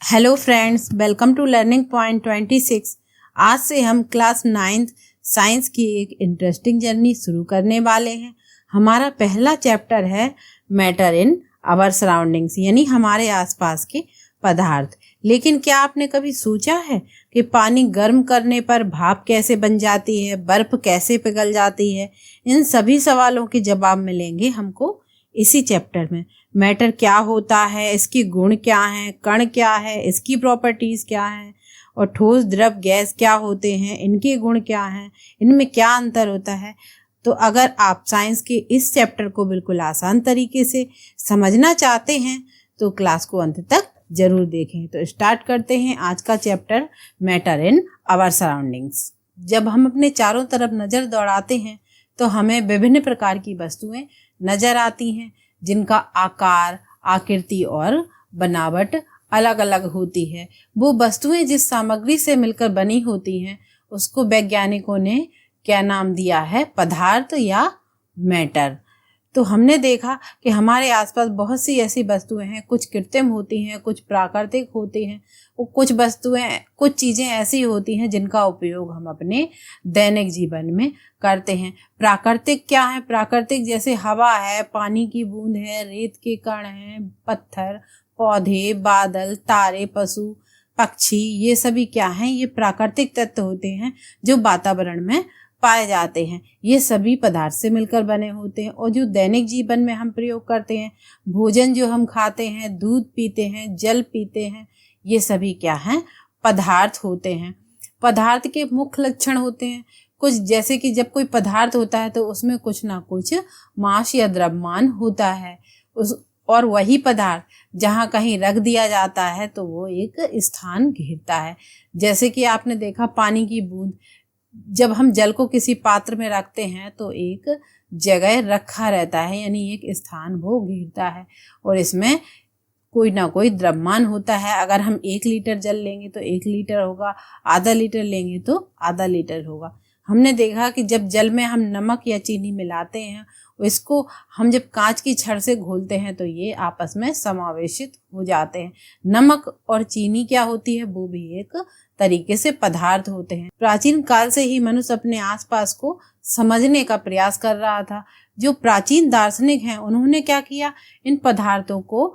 Hello friends, welcome to learning point 26। आज से हम क्लास 9th साइंस की एक इंटरेस्टिंग जर्नी शुरू करने वाले हैं। हमारा पहला चैप्टर है मैटर इन आवर सराउंडिंग्स, यानी हमारे आसपास के पदार्थ। लेकिन क्या आपने कभी सोचा है कि पानी गर्म करने पर भाप कैसे बन जाती है, बर्फ कैसे पिघल जाती है? इन सभी सवालों के जवाब मिलेंगे हमको इसी चैप्टर में। मैटर क्या होता है, इसके गुण क्या हैं, कण क्या है, इसकी प्रॉपर्टीज क्या हैं, और ठोस द्रव गैस क्या होते हैं, इनके गुण क्या हैं, इनमें क्या अंतर होता है। तो अगर आप साइंस के इस चैप्टर को बिल्कुल आसान तरीके से समझना चाहते हैं तो क्लास को अंत तक जरूर देखें। तो स्टार्ट करते हैं आज का chapter matter in our surroundings. जब हम अपने चारों तरफ नज़र दौड़ाते हैं तो हमें विभिन्न प्रकार की वस्तुएं नजर आती हैं जिनका आकार, आकृति और बनावट अलग अलग होती है। वो वस्तुएं जिस सामग्री से मिलकर बनी होती हैं उसको वैज्ञानिकों ने क्या नाम दिया है? पदार्थ या मैटर। तो हमने देखा कि हमारे आसपास बहुत सी ऐसी वस्तुएं हैं, कुछ कृत्रिम होती हैं, कुछ प्राकृतिक होती हैं, और कुछ चीज़ें ऐसी होती हैं जिनका उपयोग हम अपने दैनिक जीवन में करते हैं। प्राकृतिक क्या है? प्राकृतिक जैसे हवा है, पानी की बूंद है, रेत के कण हैं, पत्थर, पौधे, बादल, तारे, पशु पक्षी, ये सभी क्या हैं? ये प्राकृतिक तत्व होते हैं जो वातावरण में पाए जाते हैं। ये सभी पदार्थ से मिलकर बने होते हैं। और जो दैनिक जीवन में हम प्रयोग करते हैं, भोजन जो हम खाते हैं, दूध पीते हैं, जल पीते हैं, ये सभी क्या हैं? पदार्थ होते हैं। पदार्थ के मुख्य लक्षण होते हैं कुछ, जैसे कि जब कोई पदार्थ होता है तो उसमें कुछ ना कुछ मास या द्रव्यमान होता है और वही पदार्थ जहाँ कहीं रख दिया जाता है तो वो एक स्थान घेरता है। जैसे कि आपने देखा पानी की बूंद, जब हम जल को किसी पात्र में रखते हैं तो एक जगह रखा रहता है, यानी एक स्थान वो घेरता है और इसमें कोई ना कोई द्रव्यमान होता है। अगर हम 1 लीटर जल लेंगे तो 1 लीटर होगा, आधा लीटर लेंगे तो आधा लीटर होगा। हमने देखा कि जब जल में हम नमक या चीनी मिलाते हैं, इसको हम जब कांच की छड़ से घोलते हैं तो ये आपस में समावेशित हो जाते हैं। नमक और चीनी क्या होती है? वो भी एक तरीके से पदार्थ होते हैं। प्राचीन काल से ही मनुष्य अपने आसपास को समझने का प्रयास कर रहा था। जो प्राचीन दार्शनिक हैं उन्होंने क्या किया? इन पदार्थों को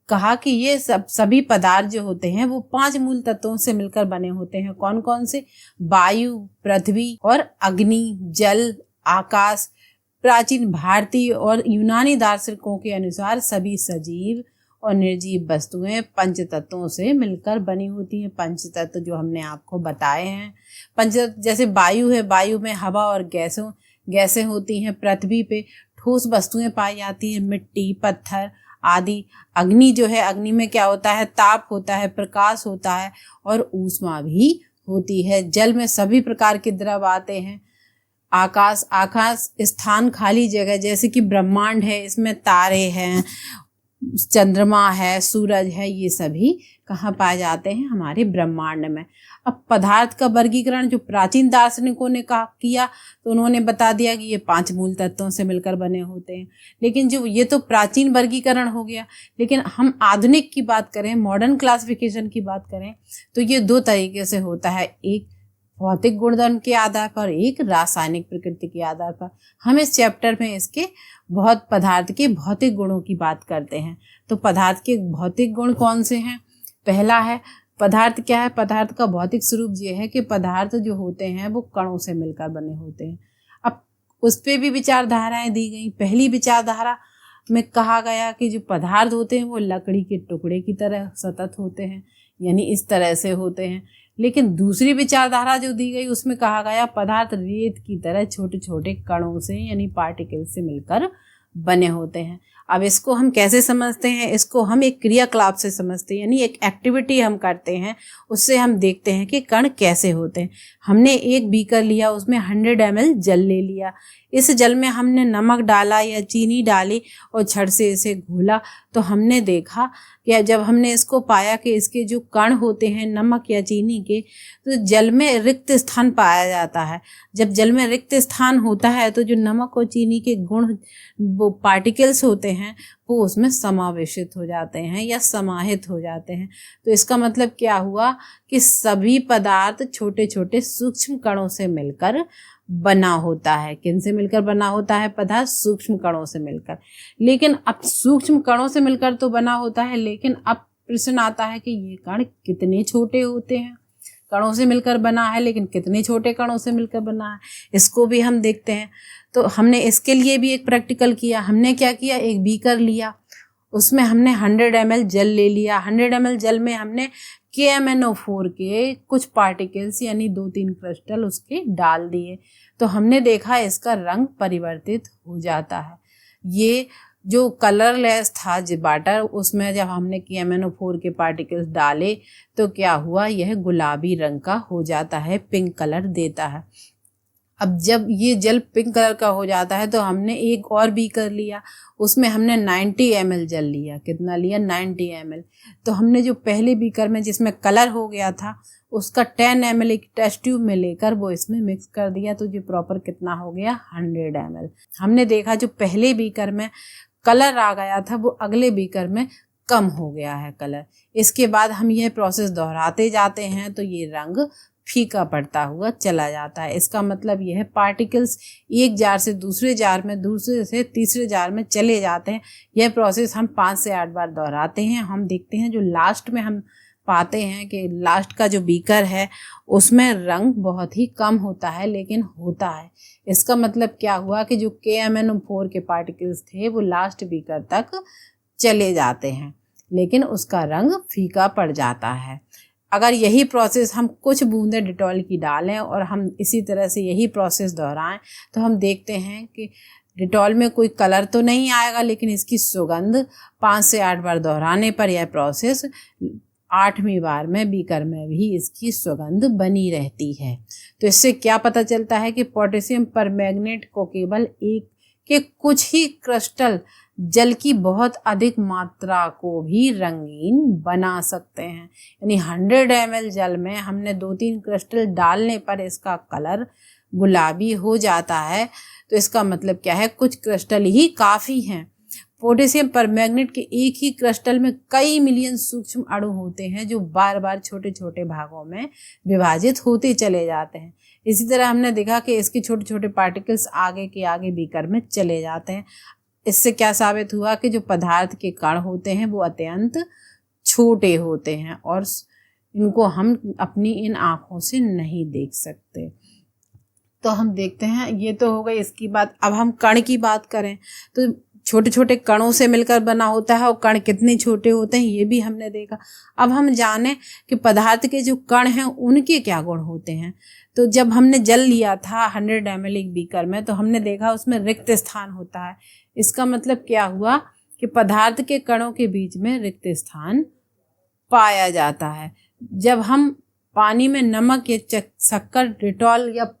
कहा कि ये सभी पदार्थ जो होते हैं वो 5 मूल तत्वों से मिलकर बने होते हैं। कौन कौन से? वायु, पृथ्वी और अग्नि, जल, आकाश। प्राचीन भारतीय और यूनानी दार्शनिकों के अनुसार सभी सजीव और निर्जीव वस्तुएं पंच तत्वों से मिलकर बनी होती हैं। पंच तत्व जो हमने आपको बताए हैं, पंच जैसे वायु है, वायु में हवा और गैसें होती हैं। पृथ्वी पे ठोस वस्तुएं पाई जाती हैं, मिट्टी, पत्थर आदि। अग्नि जो है, अग्नि में क्या होता है? ताप होता है, प्रकाश होता है और ऊष्मा भी होती है। जल में सभी प्रकार के द्रव आते हैं। आकाश स्थान, खाली जगह, जैसे कि ब्रह्मांड है, इसमें तारे हैं, चंद्रमा है, सूरज है, ये सभी कहाँ पाए जाते हैं? हमारे ब्रह्मांड में। अब पदार्थ का वर्गीकरण जो प्राचीन दार्शनिकों ने किया तो उन्होंने बता दिया कि ये 5 मूल तत्वों से मिलकर बने होते हैं। लेकिन जो ये तो प्राचीन वर्गीकरण हो गया, लेकिन हम आधुनिक की बात करें, मॉडर्न क्लासिफिकेशन की बात करें तो ये 2 तरीके से होता है। एक भौतिक गुणधर्म के आधार पर, एक रासायनिक प्रकृति के आधार पर। हम इस चैप्टर में इसके पदार्थ के भौतिक गुणों की बात करते हैं। तो पदार्थ के भौतिक गुण कौन से हैं? पहला है, पदार्थ क्या है? पदार्थ का भौतिक स्वरूप ये है कि पदार्थ जो होते हैं वो कणों से मिलकर बने होते हैं। अब उस पर भी विचारधाराएं दी गई। पहली विचारधारा में कहा गया कि जो पदार्थ होते हैं वो लकड़ी के टुकड़े की तरह सतत होते हैं, यानी इस तरह से होते हैं। लेकिन दूसरी विचारधारा जो दी गई उसमें कहा गया पदार्थ रेत की तरह छोटे छोटे कणों से, यानी पार्टिकल से मिलकर बने होते हैं। अब इसको हम कैसे समझते हैं? इसको हम एक क्रियाकलाप से समझते हैं, यानी एक एक्टिविटी हम करते हैं, उससे हम देखते हैं कि कण कैसे होते हैं। हमने एक बीकर लिया, उसमें 100 ml जल ले लिया। इस जल में हमने नमक डाला या चीनी डाली और छड़ से इसे घोला तो हमने देखा कि जब हमने इसको पाया कि इसके जो कण होते हैं नमक या चीनी के, तो जल में रिक्त स्थान पाया जाता है। जब जल में रिक्त स्थान होता है तो जो नमक और चीनी के गुण वो पार्टिकल्स होते हैं वो उसमें समावेशित हो जाते हैं या समाहित हो जाते हैं। तो इसका मतलब क्या हुआ कि सभी पदार्थ छोटे छोटे सूक्ष्म कणों से मिलकर बना होता है। किन से मिलकर बना होता है पदार्थ? सूक्ष्म कणों से मिलकर। लेकिन अब सूक्ष्म कणों से मिलकर तो बना होता है, लेकिन अब प्रश्न आता है कि ये कण कितने छोटे होते हैं। कणों से मिलकर बना है, लेकिन कितने छोटे कणों से मिलकर बना है, इसको भी हम देखते हैं। तो हमने इसके लिए भी एक प्रैक्टिकल किया। हमने क्या किया, एक बीकर लिया, उसमें हमने 100 ml जल ले लिया। 100 ml जल में हमने KMnO4 के कुछ पार्टिकल्स यानी 2-3 क्रिस्टल उसके डाल दिए। तो हमने देखा इसका रंग परिवर्तित हो जाता है। ये जो कलरलेस था वाटर, उसमें जब हमने KMnO4 के पार्टिकल्स डाले तो क्या हुआ, यह गुलाबी रंग का हो जाता है, पिंक कलर देता है। अब जब ये जल पिंक कलर का हो जाता है तो हमने एक और बीकर लिया, उसमें हमने 90 ml जल लिया। कितना लिया? 90 ml। तो हमने जो पहले बीकर में जिसमें कलर हो गया था उसका 10 ml एक टेस्ट ट्यूब में लेकर वो इसमें मिक्स कर दिया। तो जो प्रॉपर कितना हो गया? 100 ml। हमने देखा जो पहले बीकर में कलर आ गया था वो अगले बीकर में कम हो गया है कलर। इसके बाद हम यह प्रोसेस दोहराते जाते हैं तो ये रंग फीका पड़ता हुआ चला जाता है। इसका मतलब यह है पार्टिकल्स एक जार से दूसरे जार में, दूसरे से तीसरे जार में चले जाते हैं। यह प्रोसेस हम 5 से 8 बार दोहराते हैं। हम देखते हैं जो लास्ट में हम पाते हैं कि लास्ट का जो बीकर है उसमें रंग बहुत ही कम होता है, लेकिन होता है। इसका मतलब क्या हुआ कि जो KMnO4 के पार्टिकल्स थे वो लास्ट बीकर तक चले जाते हैं, लेकिन उसका रंग फीका पड़ जाता है। अगर यही प्रोसेस हम कुछ बूंदें डिटॉल की डालें और हम इसी तरह से यही प्रोसेस दोहराएं तो हम देखते हैं कि डिटॉल में कोई कलर तो नहीं आएगा, लेकिन इसकी सुगंध 5 से 8 बार दोहराने पर यह प्रोसेस 8वीं बार में बीकर में भी इसकी सुगंध बनी रहती है। तो इससे क्या पता चलता है कि पोटेशियम परमैंगनेट को केवल एक के कुछ ही क्रिस्टल जल की बहुत अधिक मात्रा को भी रंगीन बना सकते हैं। यानी 100 ml जल में हमने 2-3 क्रिस्टल डालने पर इसका कलर गुलाबी हो जाता है। तो इसका मतलब क्या है, कुछ क्रिस्टल ही काफ़ी हैं। पोटेशियम परमैंगनेट के एक ही क्रिस्टल में कई मिलियन सूक्ष्म अणु होते हैं जो बार बार छोटे छोटे भागों में विभाजित होते चले जाते हैं। इसी तरह हमने देखा कि इसके छोटे छोटे पार्टिकल्स आगे के आगे बीकर में चले जाते हैं। इससे क्या साबित हुआ कि जो पदार्थ के कण होते हैं वो अत्यंत छोटे होते हैं और इनको हम अपनी इन आँखों से नहीं देख सकते। तो हम देखते हैं, ये तो हो गई इसकी बात। अब हम कण की बात करें तो छोटे छोटे कणों से मिलकर बना होता है और कण कितने छोटे होते हैं ये भी हमने देखा। अब हम जाने कि पदार्थ के जो कण हैं उनके क्या गुण होते हैं। तो जब हमने जल लिया था 100 ml एक बीकर में तो हमने देखा उसमें रिक्त स्थान होता है। इसका मतलब क्या हुआ कि पदार्थ के कणों के बीच में रिक्त स्थान पाया जाता है। जब हम पानी में नमक या शक्कर, डिटॉल या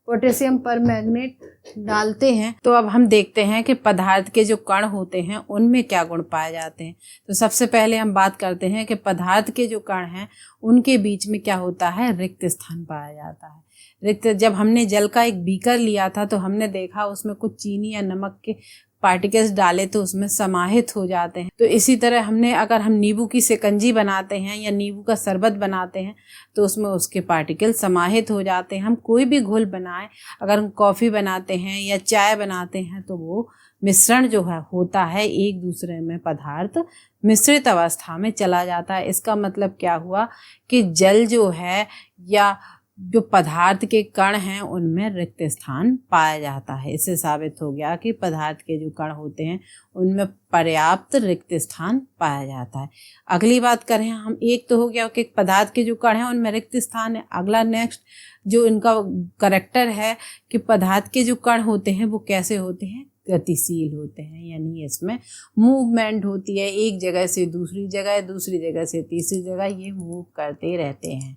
पोटेशियम परमैंगनेट डालते हैं तो अब हम देखते हैं कि पदार्थ के जो कण होते हैं उनमें क्या गुण पाए जाते हैं। तो सबसे पहले हम बात करते हैं कि पदार्थ के जो कण हैं उनके बीच में क्या होता है, रिक्त स्थान पाया जाता है। रिक्त, जब हमने जल का एक बीकर लिया था तो हमने देखा उसमें कुछ चीनी या नमक के पार्टिकल्स डाले तो उसमें समाहित हो जाते हैं। तो इसी तरह हमने, अगर हम नींबू की शिकंजी बनाते हैं या नींबू का शरबत बनाते हैं तो उसमें उसके पार्टिकल समाहित हो जाते हैं। हम कोई भी घोल बनाएं, अगर हम कॉफ़ी बनाते हैं या चाय बनाते हैं तो वो मिश्रण जो है होता है एक दूसरे में पदार्थ मिश्रित अवस्था में चला जाता है। इसका मतलब क्या हुआ कि जल जो है या जो पदार्थ के कण हैं उनमें रिक्त स्थान पाया जाता है। इससे साबित हो गया कि पदार्थ के जो कण होते हैं उनमें पर्याप्त रिक्त स्थान पाया जाता है। अगली बात करें हम, एक तो हो गया कि पदार्थ के जो कण हैं उनमें रिक्त स्थान है। अगला नेक्स्ट जो इनका करैक्टर है कि पदार्थ के जो कण होते हैं वो कैसे होते हैं, गतिशील होते हैं। यानी इसमें मूवमेंट होती है, एक जगह से दूसरी जगह, दूसरी जगह से तीसरी जगह, ये मूव करते रहते हैं।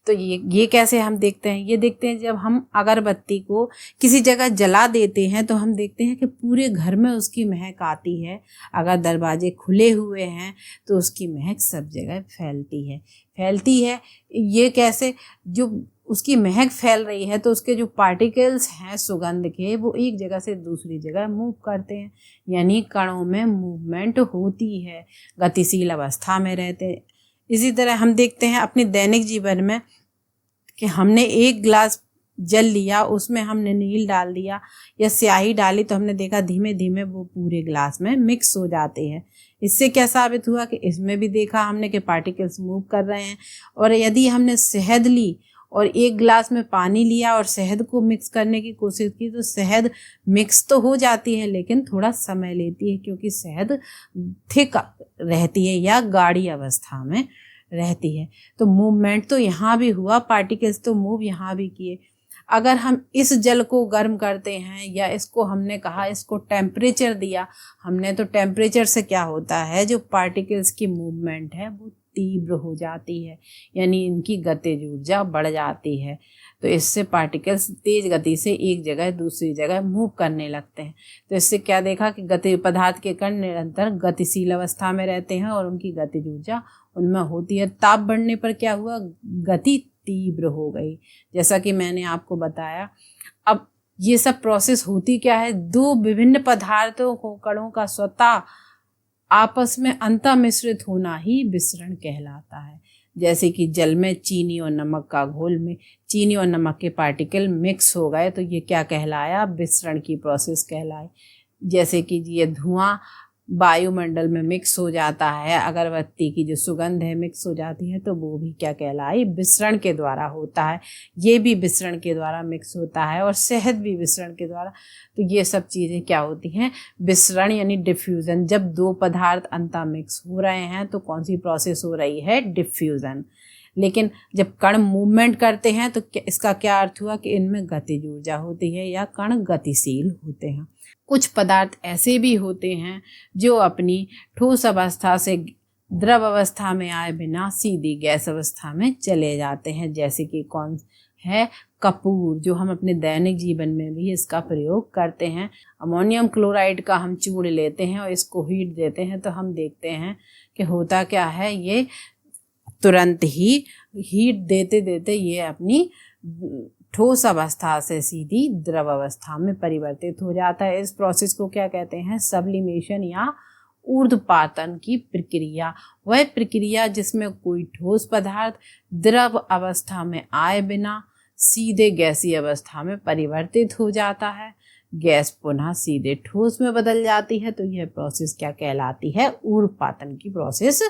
तो ये कैसे हम देखते हैं, ये देखते हैं जब हम अगरबत्ती को किसी जगह जला देते हैं तो हम देखते हैं कि पूरे घर में उसकी महक आती है। अगर दरवाजे खुले हुए हैं तो उसकी महक सब जगह फैलती है। ये कैसे, जो उसकी महक फैल रही है तो उसके जो पार्टिकल्स हैं सुगंध के वो एक जगह से दूसरी जगह मूव करते हैं, यानी कणों में मूवमेंट होती है, गतिशील अवस्था में रहते हैं। इसी तरह हम देखते हैं अपने दैनिक जीवन में कि हमने एक गिलास जल लिया, उसमें हमने नील डाल दिया या स्याही डाली तो हमने देखा धीमे धीमे वो पूरे गिलास में मिक्स हो जाते हैं। इससे क्या साबित हुआ कि इसमें भी देखा हमने कि पार्टिकल्स मूव कर रहे हैं। और यदि हमने शहद ली और एक गिलास में पानी लिया और शहद को मिक्स करने की कोशिश की तो शहद मिक्स तो हो जाती है लेकिन थोड़ा समय लेती है, क्योंकि शहद थिक रहती है या गाढ़ी अवस्था में रहती है। तो मूवमेंट तो यहाँ भी हुआ, पार्टिकल्स तो मूव यहाँ भी किए। अगर हम इस जल को गर्म करते हैं या इसको हमने कहा इसको टेम्परेचर दिया हमने, तो टेम्परेचर से क्या होता है, जो पार्टिकल्स की मूवमेंट है वो तीव्र हो जाती है, यानी इनकी गतिज ऊर्जा बढ़ जाती है। तो इससे पार्टिकल्स तेज गति से एक जगह दूसरी जगह मूव करने लगते हैं। तो इससे क्या देखा कि गति पदार्थ के कण निरंतर गतिशील अवस्था में रहते हैं और उनकी गतिज ऊर्जा उनमें होती है। ताप बढ़ने पर क्या हुआ, गति तीव्र हो गई, जैसा कि मैंने आपको बताया। अब ये सब प्रोसेस होती क्या है, दो विभिन्न पदार्थों को कणों का स्वतः आपस में अंतः मिश्रित होना ही विसरण कहलाता है। जैसे कि जल में चीनी और नमक का घोल में चीनी और नमक के पार्टिकल मिक्स हो गए तो ये क्या कहलाया, विसरण की प्रोसेस कहलाई। जैसे कि ये धुआं वायुमंडल में मिक्स हो जाता है, अगरबत्ती की जो सुगंध है मिक्स हो जाती है, तो वो भी क्या कहलाई, विसरण के द्वारा होता है। ये भी विसरण के द्वारा मिक्स होता है और शहद भी विसरण के द्वारा। तो ये सब चीज़ें क्या होती हैं, विसरण यानी डिफ्यूज़न। जब दो पदार्थ अंतः मिक्स हो रहे हैं तो कौन सी प्रोसेस हो रही है, डिफ्यूज़न। लेकिन जब कण मूवमेंट करते हैं तो इसका क्या अर्थ हुआ कि इनमें गतिज ऊर्जा होती है या कण गतिशील होते हैं। कुछ पदार्थ ऐसे भी होते हैं जो अपनी ठोस अवस्था से द्रव अवस्था में आए बिना सीधी गैस अवस्था में चले जाते हैं। जैसे कि कौन है, कपूर, जो हम अपने दैनिक जीवन में भी इसका प्रयोग करते हैं। अमोनियम क्लोराइड का हम चूर्ण लेते हैं और इसको हीट देते हैं तो हम देखते हैं कि होता क्या है, ये तुरंत ही हीट देते देते ये अपनी ठोस अवस्था से सीधी द्रव अवस्था में परिवर्तित हो जाता है। इस प्रोसेस को क्या कहते हैं, सब्लिमेशन या ऊर्ध्वपातन की प्रक्रिया। वह प्रक्रिया जिसमें कोई ठोस पदार्थ द्रव अवस्था में आए बिना सीधे गैसीय अवस्था में परिवर्तित हो जाता है, गैस पुनः सीधे ठोस में बदल जाती है। तो यह प्रोसेस क्या कहलाती है, ऊर्ध्वपातन की प्रोसेस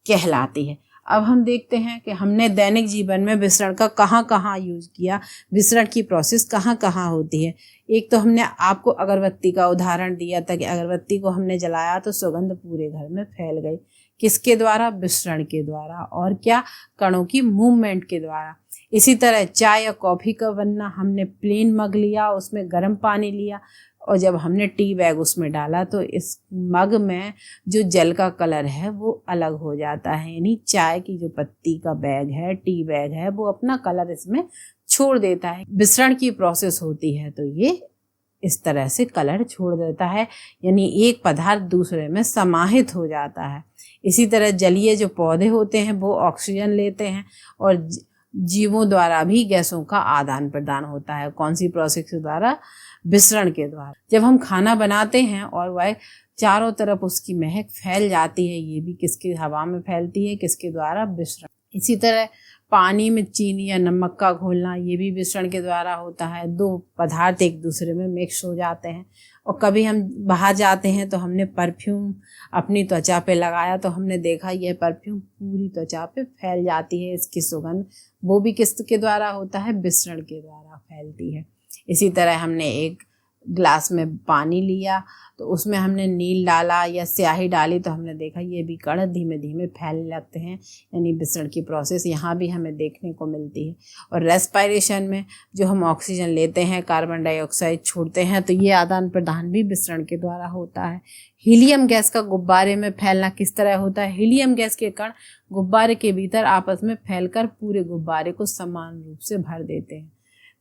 कहलाती है। अब हम देखते हैं कि हमने दैनिक जीवन में विसरण का कहाँ कहाँ यूज किया, विसरण की प्रोसेस कहाँ कहाँ होती है। एक तो हमने आपको अगरबत्ती का उदाहरण दिया था कि अगरबत्ती को हमने जलाया तो सुगंध पूरे घर में फैल गई। किसके द्वारा, विसरण के द्वारा, और क्या, कणों की मूवमेंट के द्वारा। इसी तरह चाय या कॉफ़ी का बनना, हमने प्लेन मग लिया, उसमें गर्म पानी लिया और जब हमने टी बैग उसमें डाला तो इस मग में जो जल का कलर है वो अलग हो जाता है, यानी चाय की जो पत्ती का बैग है, टी बैग है, वो अपना कलर इसमें छोड़ देता है। विसरण की प्रोसेस होती है तो ये इस तरह से कलर छोड़ देता है, यानी एक पदार्थ दूसरे में समाहित हो जाता है। इसी तरह जलीय जो पौधे होते हैं वो ऑक्सीजन लेते हैं और जीवों द्वारा भी गैसों का आदान प्रदान होता है। कौन सी प्रोसेस के द्वारा, विसरण के द्वारा। जब हम खाना बनाते हैं और वह चारों तरफ उसकी महक फैल जाती है, ये भी किसके, हवा में फैलती है, किसके द्वारा, विसरण। इसी तरह पानी में चीनी या नमक का घोलना, ये भी विसरण के द्वारा होता है। दो पदार्थ एक दूसरे में मिक्स हो जाते हैं। और कभी हम बाहर जाते हैं तो हमने परफ्यूम अपनी त्वचा पे लगाया तो हमने देखा यह परफ्यूम पूरी त्वचा पे फैल जाती है, इसकी सुगंध, वो भी किसके द्वारा होता है, विसरण के द्वारा फैलती है। इसी तरह हमने एक ग्लास में पानी लिया तो उसमें हमने नील डाला या स्याही डाली तो हमने देखा ये भी कण धीमे धीमे फैलने लगते हैं, यानी विसरण की प्रोसेस यहाँ भी हमें देखने को मिलती है। और रेस्पिरेशन में जो हम ऑक्सीजन लेते हैं, कार्बन डाइऑक्साइड छोड़ते हैं, तो ये आदान प्रदान भी विसरण के द्वारा होता है। हीलियम गैस का गुब्बारे में फैलना किस तरह होता है, हीलियम गैस के कण गुब्बारे के भीतर आपस में फैलकर पूरे गुब्बारे को समान रूप से भर देते हैं।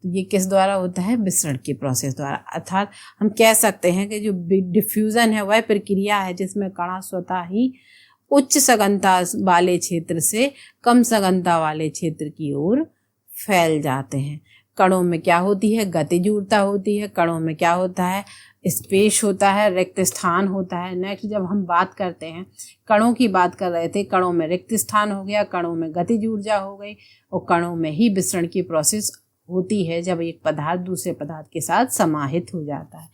तो ये किस द्वारा होता है, विसरण की प्रोसेस द्वारा। अर्थात हम कह सकते हैं कि जो डिफ्यूजन है वह प्रक्रिया है जिसमें कण स्वतः ही उच्च सघनता वाले क्षेत्र से कम सघनता वाले क्षेत्र की ओर फैल जाते हैं। कणों में क्या होती है, गतिजूरता होती है। कणों में क्या होता है, स्पेस होता है, रिक्त स्थान होता है। नेक्स्ट जब हम बात करते हैं, कणों की बात कर रहे थे, कणों में रिक्त स्थान हो गया, कणों में गतिज ऊर्जा हो गई, और कणों में ही विसरण की प्रोसेस होती है जब एक पदार्थ दूसरे पदार्थ के साथ समाहित हो जाता है।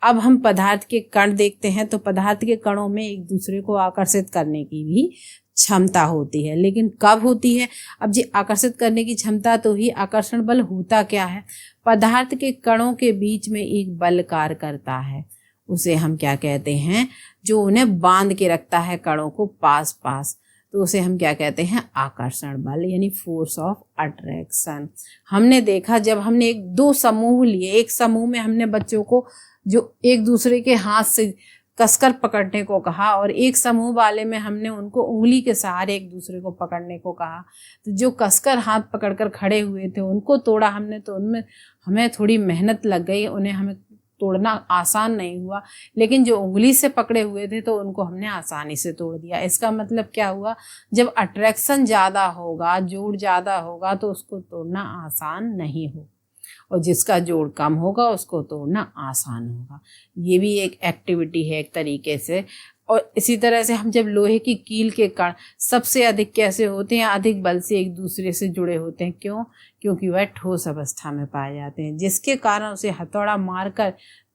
अब हम पदार्थ के कण देखते हैं, तो पदार्थ के कणों में एक दूसरे को आकर्षित करने की भी क्षमता होती है, लेकिन कब होती है? अब जी आकर्षित करने की क्षमता तो ही आकर्षण बल होता क्या है? पदार्थ के कणों के बीच में एक बल कार्य करता है, उसे हम क्या कहते हैं? जो उन्हें बांध के रखता है कणों को पास पास, तो उसे हम क्या कहते हैं? आकर्षण बल, यानी फोर्स ऑफ अट्रैक्शन। हमने देखा जब हमने एक दो समूह लिए, एक समूह में हमने बच्चों को जो एक दूसरे के हाथ से कसकर पकड़ने को कहा, और एक समूह वाले में हमने उनको उंगली के सहारे एक दूसरे को पकड़ने को कहा। तो जो कसकर हाथ पकड़कर खड़े हुए थे उनको तोड़ा हमने, तो उनमें हमें थोड़ी मेहनत लग गई, उन्हें हमें तोड़ना आसान नहीं हुआ। लेकिन जो उंगली से पकड़े हुए थे तो उनको हमने आसानी से तोड़ दिया। इसका मतलब क्या हुआ? जब अट्रैक्शन ज़्यादा होगा, जोड़ ज़्यादा होगा, तो उसको तोड़ना आसान नहीं हो, और जिसका जोड़ कम होगा उसको तोड़ना आसान होगा। ये भी एक एक्टिविटी है एक तरीके से। और इसी तरह से हम जब लोहे की कील के कण सबसे अधिक कैसे होते हैं? अधिक बल से एक दूसरे से जुड़े होते हैं। क्यों? क्योंकि वह ठोस अवस्था में पाए जाते हैं, जिसके कारण उसे हथौड़ा मारकर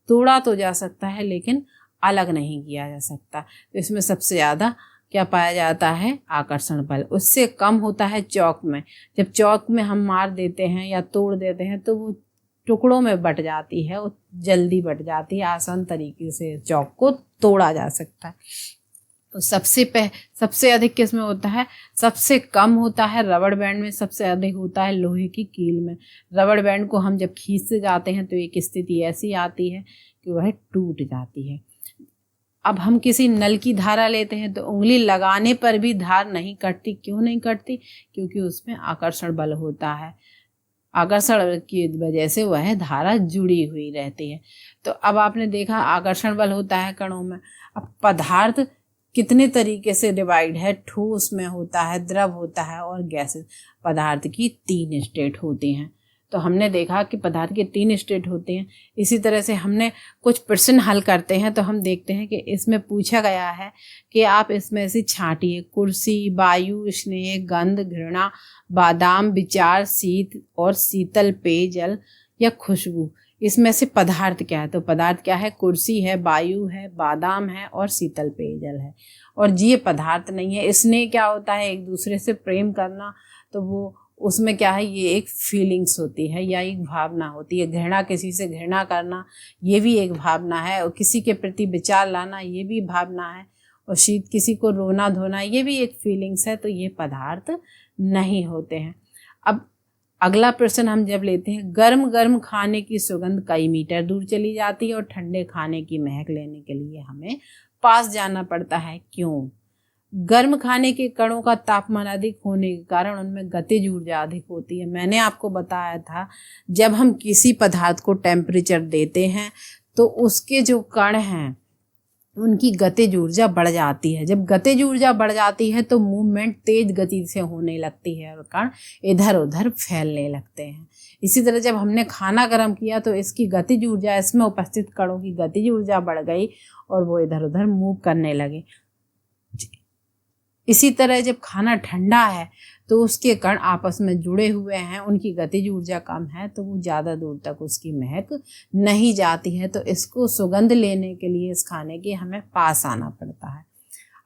तोड़ा तो जा सकता है लेकिन अलग नहीं किया जा सकता। तो इसमें सबसे ज़्यादा क्या पाया जाता है? आकर्षण बल। उससे कम होता है चौक में। जब चौक में हम मार देते हैं या तोड़ देते हैं तो वो टुकड़ों में बट जाती है, वो जल्दी बट जाती है, आसान तरीके से चौक को तोड़ा जा सकता है। तो सबसे अधिक किस में होता है? सबसे कम होता है रबड़ बैंड में, सबसे अधिक होता है लोहे की कील में। रबड़ बैंड को हम जब खींचते जाते हैं तो एक स्थिति ऐसी आती है कि वह टूट जाती है। अब हम किसी नल की धारा लेते हैं तो उंगली लगाने पर भी धार नहीं कटती। क्यों नहीं कटती? क्योंकि उसमें आकर्षण बल होता है। आकर्षण की वजह से वह धारा जुड़ी हुई रहती है। तो अब आपने देखा आकर्षण बल होता है कणों में। अब पदार्थ कितने तरीके से डिवाइड है? ठोस में होता है, द्रव होता है और गैसेस। पदार्थ की 3 स्टेट होती हैं। तो हमने देखा कि पदार्थ के 3 स्टेट होते हैं। इसी तरह से हमने कुछ प्रश्न हल करते हैं तो हम देखते हैं कि इसमें पूछा गया है कि आप इसमें से छांटिए। कुर्सी, वायु, स्नेह, गंध, घृणा, बादाम, विचार, शीत और शीतल पेयजल या खुशबू। इसमें से पदार्थ क्या है? तो पदार्थ क्या है? कुर्सी है, वायु है, बादाम है और शीतल पेयजल है। और ये पदार्थ नहीं है। स्नेह क्या होता है? एक दूसरे से प्रेम करना, तो वो उसमें क्या है? ये एक फीलिंग्स होती है या एक भावना होती है। घृणा, किसी से घृणा करना, ये भी एक भावना है। और किसी के प्रति विचार लाना, ये भी भावना है। और शीत, किसी को रोना धोना, ये भी एक फीलिंग्स है। तो ये पदार्थ नहीं होते हैं। अब अगला प्रश्न हम जब लेते हैं, गर्म गर्म खाने की सुगंध कई मीटर दूर चली जाती है और ठंडे खाने की महक लेने के लिए हमें पास जाना पड़ता है। क्यों? गर्म खाने के कणों का तापमान अधिक होने के कारण उनमें गतिज ऊर्जा अधिक होती है। मैंने आपको बताया था जब हम किसी पदार्थ को टेम्परेचर देते हैं तो उसके जो कण हैं उनकी गतिज ऊर्जा बढ़ जाती है। जब गतिज ऊर्जा बढ़ जाती है तो मूवमेंट तेज गति से होने लगती है और कण इधर उधर फैलने लगते हैं। इसी तरह जब हमने खाना गर्म किया तो इसकी गतिज ऊर्जा, इसमें उपस्थित कणों की गतिज ऊर्जा बढ़ गई और वो इधर उधर मूव करने लगे। इसी तरह जब खाना ठंडा है तो उसके कण आपस में जुड़े हुए हैं, उनकी गतिज ऊर्जा कम है तो वो ज़्यादा दूर तक उसकी महक नहीं जाती है। तो इसको सुगंध लेने के लिए इस खाने के हमें पास आना पड़ता है।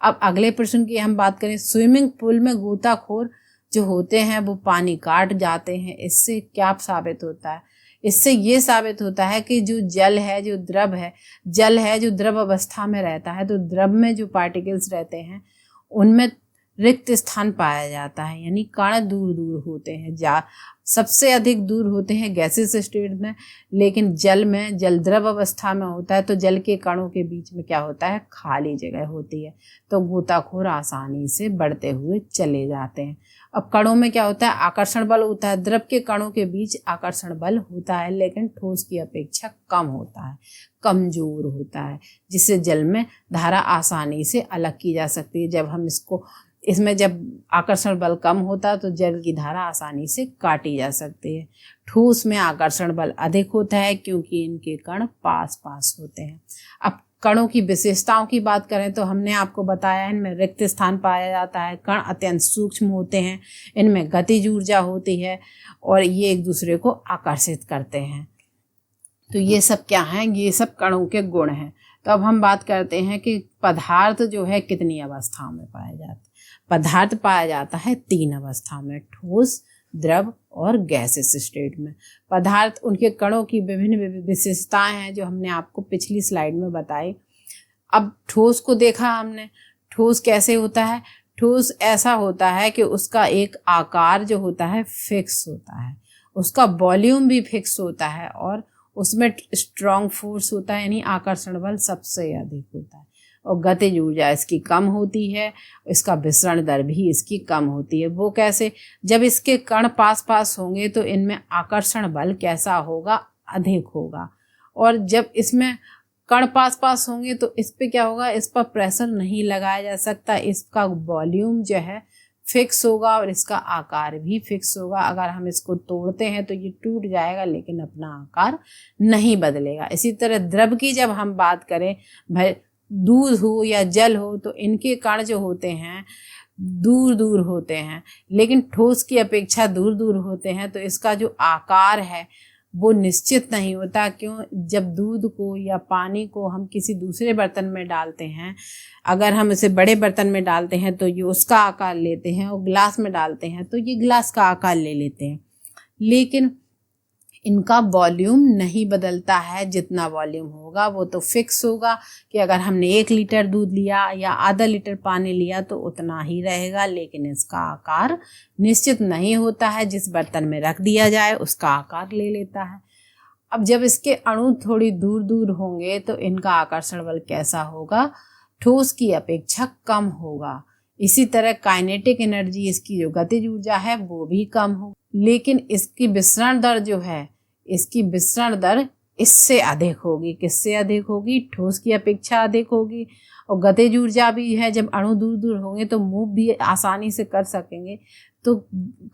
अब अगले प्रश्न की हम बात करें, स्विमिंग पूल में गोताखोर जो होते हैं वो पानी काट जाते हैं। इससे क्या साबित होता है? इससे ये साबित होता है कि जो जल है, जो द्रव है, जल है जो द्रव अवस्था में रहता है, तो द्रव में जो पार्टिकल्स रहते हैं उनमें रिक्त स्थान पाया जाता है, यानी कण दूर दूर होते हैं। सबसे अधिक दूर होते हैं गैसेस स्टेट में, लेकिन जल में, जल द्रव अवस्था में होता है तो जल के कणों के बीच में क्या होता है? खाली जगह होती है, तो गोताखोर आसानी से बढ़ते हुए चले जाते हैं। अब कणों में क्या होता है? आकर्षण बल होता है। द्रव के कणों के बीच आकर्षण बल होता है, लेकिन ठोस की अपेक्षा कम होता है, कमजोर होता है, जिससे जल में धारा आसानी से अलग की जा सकती है। जब हम इसको इसमें जब आकर्षण बल कम होता है तो जल की धारा आसानी से काटी जा सकती है। ठोस में आकर्षण बल अधिक होता है क्योंकि इनके कण पास पास होते हैं। अब कणों की विशेषताओं की बात करें तो हमने आपको बताया इनमें रिक्त स्थान पाया जाता है, कण अत्यंत सूक्ष्म होते हैं, इनमें गतिज ऊर्जा होती है और ये एक दूसरे को आकर्षित करते हैं। तो ये सब क्या हैं? ये सब कणों के गुण हैं। तो अब हम बात करते हैं कि पदार्थ जो है कितनी अवस्थाओं में पाया जाता है। पदार्थ पाया जाता है 3 अवस्थाओं में, ठोस, द्रव और गैसेस स्टेट में। पदार्थ उनके कणों की विभिन्न विशेषताएं हैं जो हमने आपको पिछली स्लाइड में बताई। अब ठोस को देखा हमने, ठोस कैसे होता है? ठोस ऐसा होता है कि उसका एक आकार जो होता है फिक्स होता है, उसका वॉल्यूम भी फिक्स होता है और उसमें स्ट्रॉन्ग फोर्स होता है, यानी आकर्षण बल सबसे अधिक होता है और गतिज ऊर्जा इसकी कम होती है, इसका विसरण दर भी इसकी कम होती है। वो कैसे? जब इसके कण पास पास होंगे तो इनमें आकर्षण बल कैसा होगा? अधिक होगा। और जब इसमें कण पास पास होंगे तो इस पे क्या होगा? इस पर प्रेशर नहीं लगाया जा सकता, इसका वॉल्यूम जो है फिक्स होगा और इसका आकार भी फिक्स होगा। अगर हम इसको तोड़ते हैं तो ये टूट जाएगा लेकिन अपना आकार नहीं बदलेगा। इसी तरह द्रव की जब हम बात करें, भाई दूध हो या जल हो, तो इनके कण जो होते हैं दूर दूर होते हैं, लेकिन ठोस की अपेक्षा दूर दूर होते हैं, तो इसका जो आकार है वो निश्चित नहीं होता। क्यों? जब दूध को या पानी को हम किसी दूसरे बर्तन में डालते हैं, अगर हम इसे बड़े बर्तन में डालते हैं तो ये उसका आकार लेते हैं, और गिलास में डालते हैं तो ये गिलास का आकार ले लेते हैं, लेकिन इनका वॉल्यूम नहीं बदलता है। जितना वॉल्यूम होगा वो तो फिक्स होगा कि अगर हमने 1 लीटर दूध लिया या आधा लीटर पानी लिया तो उतना ही रहेगा, लेकिन इसका आकार निश्चित नहीं होता है। जिस बर्तन में रख दिया जाए उसका आकार ले लेता है। अब जब इसके अणु थोड़ी दूर दूर होंगे तो इनका आकर्षण बल कैसा होगा? ठोस की अपेक्षा कम होगा। इसी तरह काइनेटिक एनर्जी, इसकी जो गतिज ऊर्जा है वो भी कम हो, लेकिन इसकी विसरण दर जो है, इसकी विसरण दर इससे अधिक होगी। किससे अधिक होगी? ठोस की अपेक्षा अधिक होगी। और गतिज ऊर्जा भी है, जब अणु दूर दूर होंगे तो मूव भी आसानी से कर सकेंगे। तो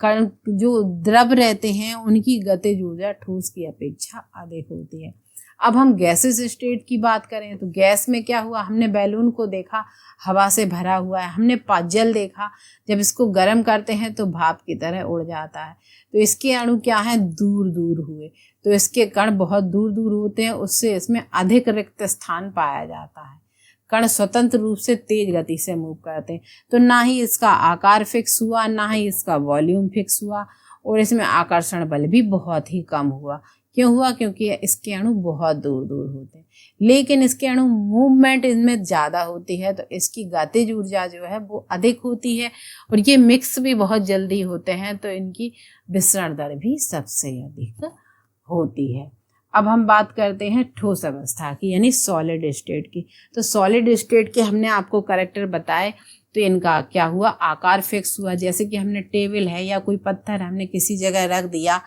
कण जो द्रव रहते हैं उनकी गतिज ऊर्जा ठोस की अपेक्षा अधिक होती है। अब हम गैसेस स्टेट की बात करें तो गैस में क्या हुआ? हमने बैलून को देखा, हवा से भरा हुआ है। हमने जल देखा, जब इसको गर्म करते हैं तो भाप की तरह उड़ जाता है। तो इसके अणु क्या हैं? दूर दूर हुए, तो इसके कण बहुत दूर दूर होते हैं, उससे इसमें अधिक रिक्त स्थान पाया जाता है। कण स्वतंत्र रूप से तेज गति से मूव करते हैं, तो ना ही इसका आकार फिक्स हुआ, ना ही इसका वॉल्यूम फिक्स हुआ, और इसमें आकर्षण बल भी बहुत ही कम हुआ। क्यों हुआ? क्योंकि इसके अणु बहुत दूर दूर होते हैं, लेकिन इसके अणु मूवमेंट इनमें ज़्यादा होती है, तो इसकी गतिज ऊर्जा जो है वो अधिक होती है, और ये मिक्स भी बहुत जल्दी होते हैं, तो इनकी विसरण दर भी सबसे अधिक होती है। अब हम बात करते हैं ठोस अवस्था की, यानी सॉलिड स्टेट की। तो सॉलिड स्टेट के हमने आपको कैरेक्टर बताए, तो इनका क्या हुआ? आकार फिक्स हुआ। जैसे कि हमने टेबल है या कोई पत्थर हमने किसी जगह रख दिया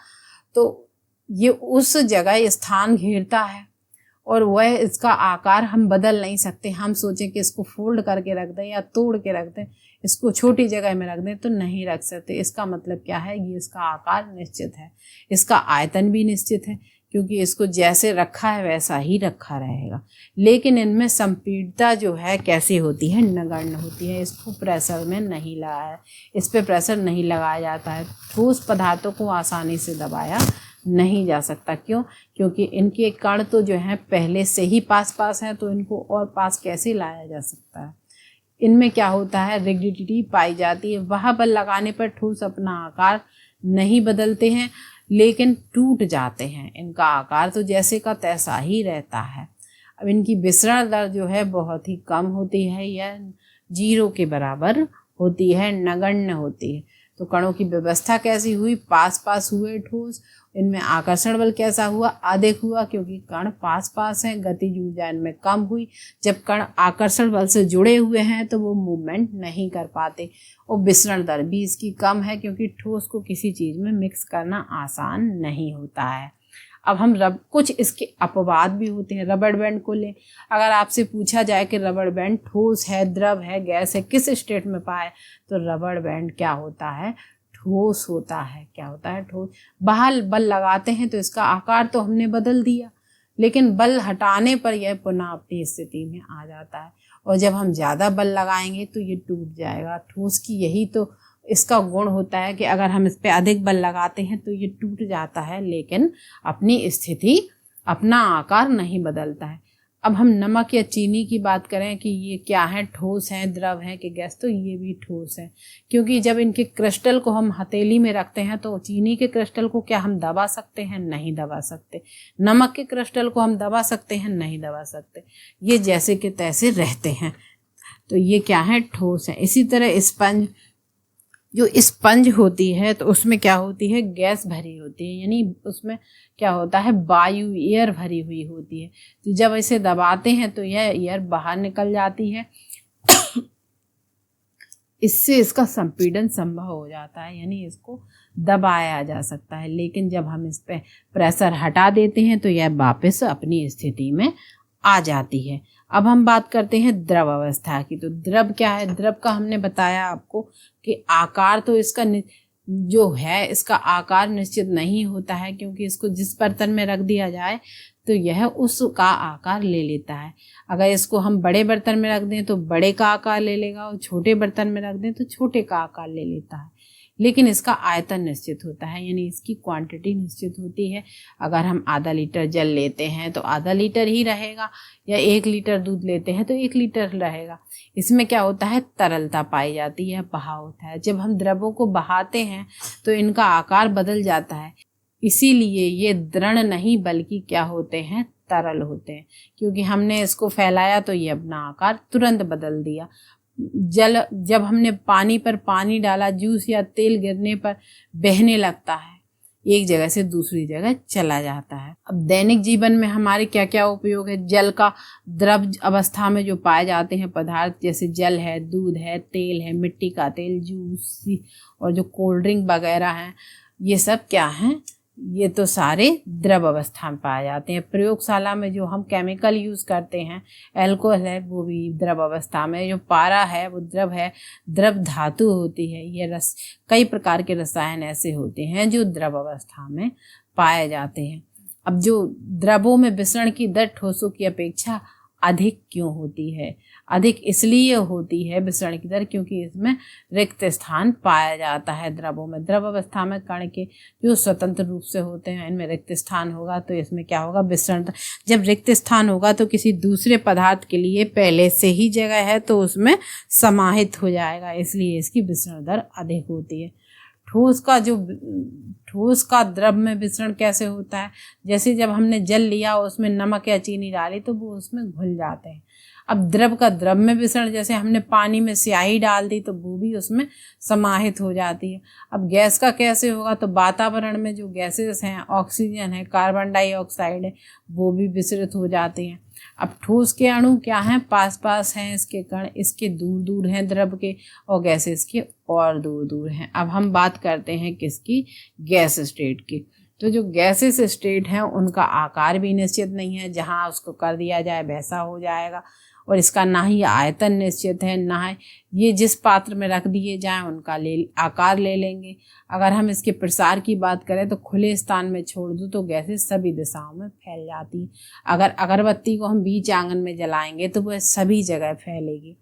तो ये उस जगह स्थान घेरता है, और वह इसका आकार हम बदल नहीं सकते। हम सोचें कि इसको फोल्ड करके रख दें या तोड़ के रख दें, इसको छोटी जगह में रख दें, तो नहीं रख सकते। इसका मतलब क्या है? ये इसका आकार निश्चित है, इसका आयतन भी निश्चित है, क्योंकि इसको जैसे रखा है वैसा ही रखा रहेगा। लेकिन इनमें संपीड़ितता जो है कैसी होती है? नगण्य होती है। इसको प्रेशर में नहीं लगाया, इस पर प्रेशर नहीं लगाया जाता है। ठोस पदार्थों को आसानी से दबाया नहीं जा सकता। क्यों? क्योंकि इनके कण तो जो है पहले से ही पास पास हैं, तो इनको और पास कैसे लाया जा सकता है? इनमें क्या होता है? रिजिडिटी पाई जाती है। वहाँ बल लगाने पर ठोस अपना आकार नहीं बदलते हैं, लेकिन टूट जाते हैं। इनका आकार तो जैसे का तैसा ही रहता है। अब इनकी विसरण दर जो है बहुत ही कम होती है, या 0 के बराबर होती है, नगण्य होती है। तो कणों की व्यवस्था कैसी हुई? पास पास हुए ठोस। इनमें आकर्षण बल कैसा हुआ? अधिक हुआ, क्योंकि कण पास पास हैं। गतिज ऊर्जा इनमें कम हुई। जब कण आकर्षण बल से जुड़े हुए हैं तो वो मूवमेंट नहीं कर पाते, और विसरण दर भी इसकी कम है, क्योंकि ठोस को किसी चीज़ में मिक्स करना आसान नहीं होता है। अब हम कुछ इसके अपवाद भी होते हैं। रबड़ बैंड को लें, अगर आपसे पूछा जाए कि रबड़ बैंड ठोस है, द्रव है, गैस है, किस स्टेट में पाए, तो रबड़ बैंड क्या होता है, ठोस होता है। क्या होता है, ठोस। बाहर बल लगाते हैं तो इसका आकार तो हमने बदल दिया, लेकिन बल हटाने पर यह पुनः अपनी स्थिति में आ जाता है। और जब हम ज़्यादा बल लगाएंगे तो ये टूट जाएगा। ठोस की यही तो इसका गुण होता है कि अगर हम इस पर अधिक बल लगाते हैं तो ये टूट जाता है, लेकिन अपनी स्थिति, अपना आकार नहीं बदलता है। अब हम नमक या चीनी की बात करें कि ये क्या है, ठोस है, द्रव है कि गैस, तो ये भी ठोस है, क्योंकि जब इनके क्रिस्टल को हम हथेली में रखते हैं तो चीनी के क्रिस्टल को क्या हम दबा सकते हैं, नहीं दबा सकते। नमक के क्रिस्टल को हम दबा सकते हैं, नहीं दबा सकते। ये जैसे के तैसे रहते हैं, तो ये क्या है, ठोस है। इसी तरह स्पंज, जो स्पंज होती है तो उसमें क्या होती है, गैस भरी होती है, यानी उसमें क्या होता है, वायु, एयर भरी हुई होती है। तो जब इसे दबाते हैं तो यह एयर बाहर निकल जाती है, इससे इसका संपीड़न संभव हो जाता है, यानी इसको दबाया जा सकता है। लेकिन जब हम इस पर प्रेशर हटा देते हैं तो यह वापस अपनी स्थिति में आ जाती है। अब हम बात करते हैं द्रव अवस्था की। तो द्रव क्या है, द्रव का हमने बताया आपको कि आकार तो इसका जो है, इसका आकार निश्चित नहीं होता है, क्योंकि इसको जिस बर्तन में रख दिया जाए तो यह उसका आकार ले लेता है। अगर इसको हम बड़े बर्तन में रख दें तो बड़े का आकार ले लेगा, और छोटे बर्तन में रख दें तो छोटे का आकार ले लेता है। लेकिन इसका आयतन निश्चित होता है, यानी इसकी क्वांटिटी निश्चित होती है। अगर हम आधा लीटर जल लेते हैं तो आधा लीटर ही रहेगा, या 1 लीटर दूध लेते हैं तो 1 लीटर रहेगा। इसमें क्या होता है, तरलता पाई जाती है, बहाव होता है। जब हम द्रवों को बहाते हैं तो इनका आकार बदल जाता है, इसीलिए ये दृढ़ नहीं बल्कि क्या होते हैं, तरल होते हैं। क्योंकि हमने इसको फैलाया तो ये अपना आकार तुरंत बदल दिया। जल, जब हमने पानी पर पानी डाला, जूस या तेल गिरने पर बहने लगता है, एक जगह से दूसरी जगह चला जाता है। अब दैनिक जीवन में हमारे क्या क्या उपयोग है, जल का द्रव अवस्था में जो पाए जाते हैं पदार्थ, जैसे जल है, दूध है, तेल है, मिट्टी का तेल, जूस और जो कोल्ड ड्रिंक वगैरह हैं, ये सब क्या हैं, ये तो सारे द्रव अवस्था में पाए जाते हैं। प्रयोगशाला में जो हम केमिकल यूज़ करते हैं, अल्कोहल है, वो भी द्रव अवस्था में। जो पारा है वो द्रव है, द्रव धातु होती है। ये कई प्रकार के रसायन ऐसे होते हैं जो द्रव अवस्था में पाए जाते हैं। अब जो द्रवों में विसरण की दर ठोसों की अपेक्षा अधिक क्यों होती है, अधिक इसलिए होती है विसरण की दर, क्योंकि इसमें रिक्त स्थान पाया जाता है द्रवों में। द्रव अवस्था में कण के जो स्वतंत्र रूप से होते हैं, इनमें रिक्त स्थान होगा तो इसमें क्या होगा, विसरण। जब रिक्त स्थान होगा तो किसी दूसरे पदार्थ के लिए पहले से ही जगह है तो उसमें समाहित हो जाएगा, इसलिए इसकी विसरण दर अधिक होती है। ठोस का द्रव में विसरण कैसे होता है, जैसे जब हमने जल लिया उसमें नमक या चीनी डाली तो वो उसमें घुल जाते हैं। अब द्रव का द्रव में विसरण, जैसे हमने पानी में स्याही डाल दी तो वो भी उसमें समाहित हो जाती है। अब गैस का कैसे होगा, तो वातावरण में जो गैसेस हैं, ऑक्सीजन है, कार्बन डाइऑक्साइड है, वो भी विसरित हो जाते हैं। अब ठोस के अणु क्या हैं, पास पास हैं, इसके कण इसके दूर दूर हैं द्रव के, और गैसेस के और दूर दूर हैं। अब हम बात करते हैं किसकी, गैस स्टेट की। तो जो गैसेस स्टेट हैं उनका आकार भी निश्चित नहीं है, जहाँ उसको कर दिया जाए वैसा हो जाएगा, और इसका ना ही आयतन निश्चित है, ना ही ये जिस पात्र में रख दिए जाएं उनका आकार ले लेंगे। अगर हम इसके प्रसार की बात करें तो खुले स्थान में छोड़ दूँ तो गैसें सभी दिशाओं में फैल जाती हैं। अगर अगरबत्ती को हम बीच आंगन में जलाएंगे तो वह सभी जगह फैलेगी।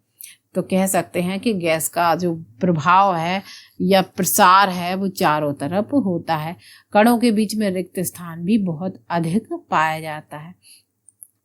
तो कह सकते हैं कि गैस का जो प्रभाव है या प्रसार है वो चारों तरफ होता है। कणों के बीच में रिक्त स्थान भी बहुत अधिक पाया जाता है।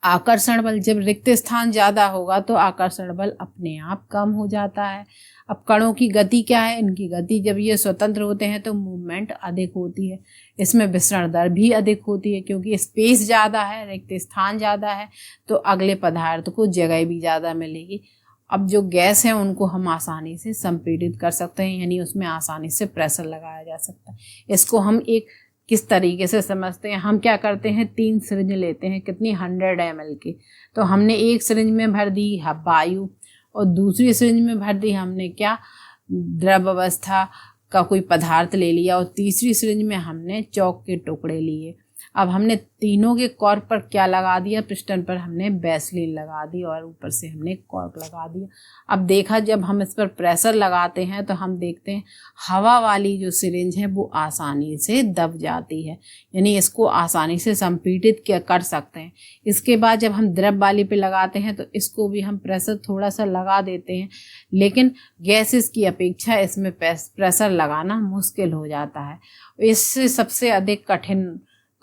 आकर्षण बल, जब रिक्त स्थान ज़्यादा होगा तो आकर्षण बल अपने आप कम हो जाता है। अब कणों की गति क्या है, इनकी गति जब ये स्वतंत्र होते हैं तो मूवमेंट अधिक होती है, इसमें विसरण दर भी अधिक होती है, क्योंकि स्पेस ज़्यादा है, रिक्त स्थान ज़्यादा है तो अगले पदार्थ को जगह भी ज़्यादा मिलेगी। अब जो गैस है उनको हम आसानी से संपीड़ित कर सकते हैं, यानी उसमें आसानी से प्रेशर लगाया जा सकता है। इसको हम एक किस तरीके से समझते हैं, हम क्या करते हैं, 3 सिरिंज लेते हैं, कितनी 100 ml की। तो हमने एक सिरिंज में भर दी वायु, और दूसरी सिरिंज में भर दी हमने क्या, द्रव अवस्था का कोई पदार्थ ले लिया, और तीसरी सिरिंज में हमने चौक के टुकड़े लिए। अब हमने तीनों के कॉर्क पर क्या लगा दिया, पिस्टन पर हमने वैसलीन लगा दी और ऊपर से हमने कॉर्क लगा दिया। अब देखा जब हम इस पर प्रेशर लगाते हैं तो हम देखते हैं हवा वाली जो सिरिंज है वो आसानी से दब जाती है, यानी इसको आसानी से संपीड़ित कर सकते हैं। इसके बाद जब हम द्रव वाली पे लगाते हैं तो इसको भी हम प्रेशर थोड़ा सा लगा देते हैं, लेकिन गैसेस की अपेक्षा इसमें प्रेशर लगाना मुश्किल हो जाता है। इससे सबसे अधिक कठिन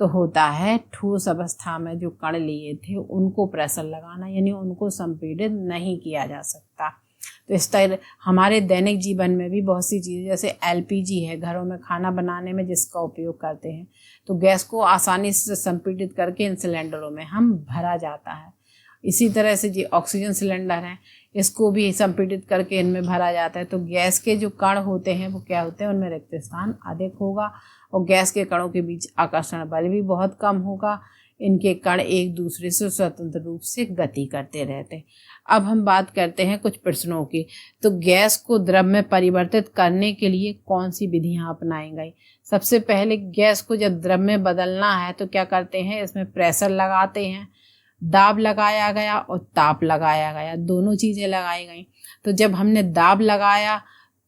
तो होता है ठोस अवस्था में जो कण लिए थे उनको प्रेशर लगाना, यानी उनको संपीड़ित नहीं किया जा सकता। तो इस तरह हमारे दैनिक जीवन में भी बहुत सी चीज़ें, जैसे एलपीजी है, घरों में खाना बनाने में जिसका उपयोग करते हैं, तो गैस को आसानी से संपीड़ित करके इन सिलेंडरों में हम भरा जाता है। इसी तरह से जो ऑक्सीजन सिलेंडर हैं इसको भी संपीड़ित करके इनमें भरा जाता है। तो गैस के जो कण होते हैं वो क्या होते हैं, उनमें रिक्त स्थान अधिक होगा और गैस के कणों के बीच आकर्षण बल भी बहुत कम होगा। इनके कण एक दूसरे से स्वतंत्र रूप से गति करते रहते हैं। अब हम बात करते हैं कुछ प्रश्नों की। तो गैस को द्रव में परिवर्तित करने के लिए कौन सी विधियां अपनाई गई? सबसे पहले गैस को जब द्रव में बदलना है तो क्या करते हैं, इसमें प्रेशर लगाते हैं, दाब लगाया गया और ताप लगाया गया, दोनों चीज़ें लगाई गई। तो जब हमने दाब लगाया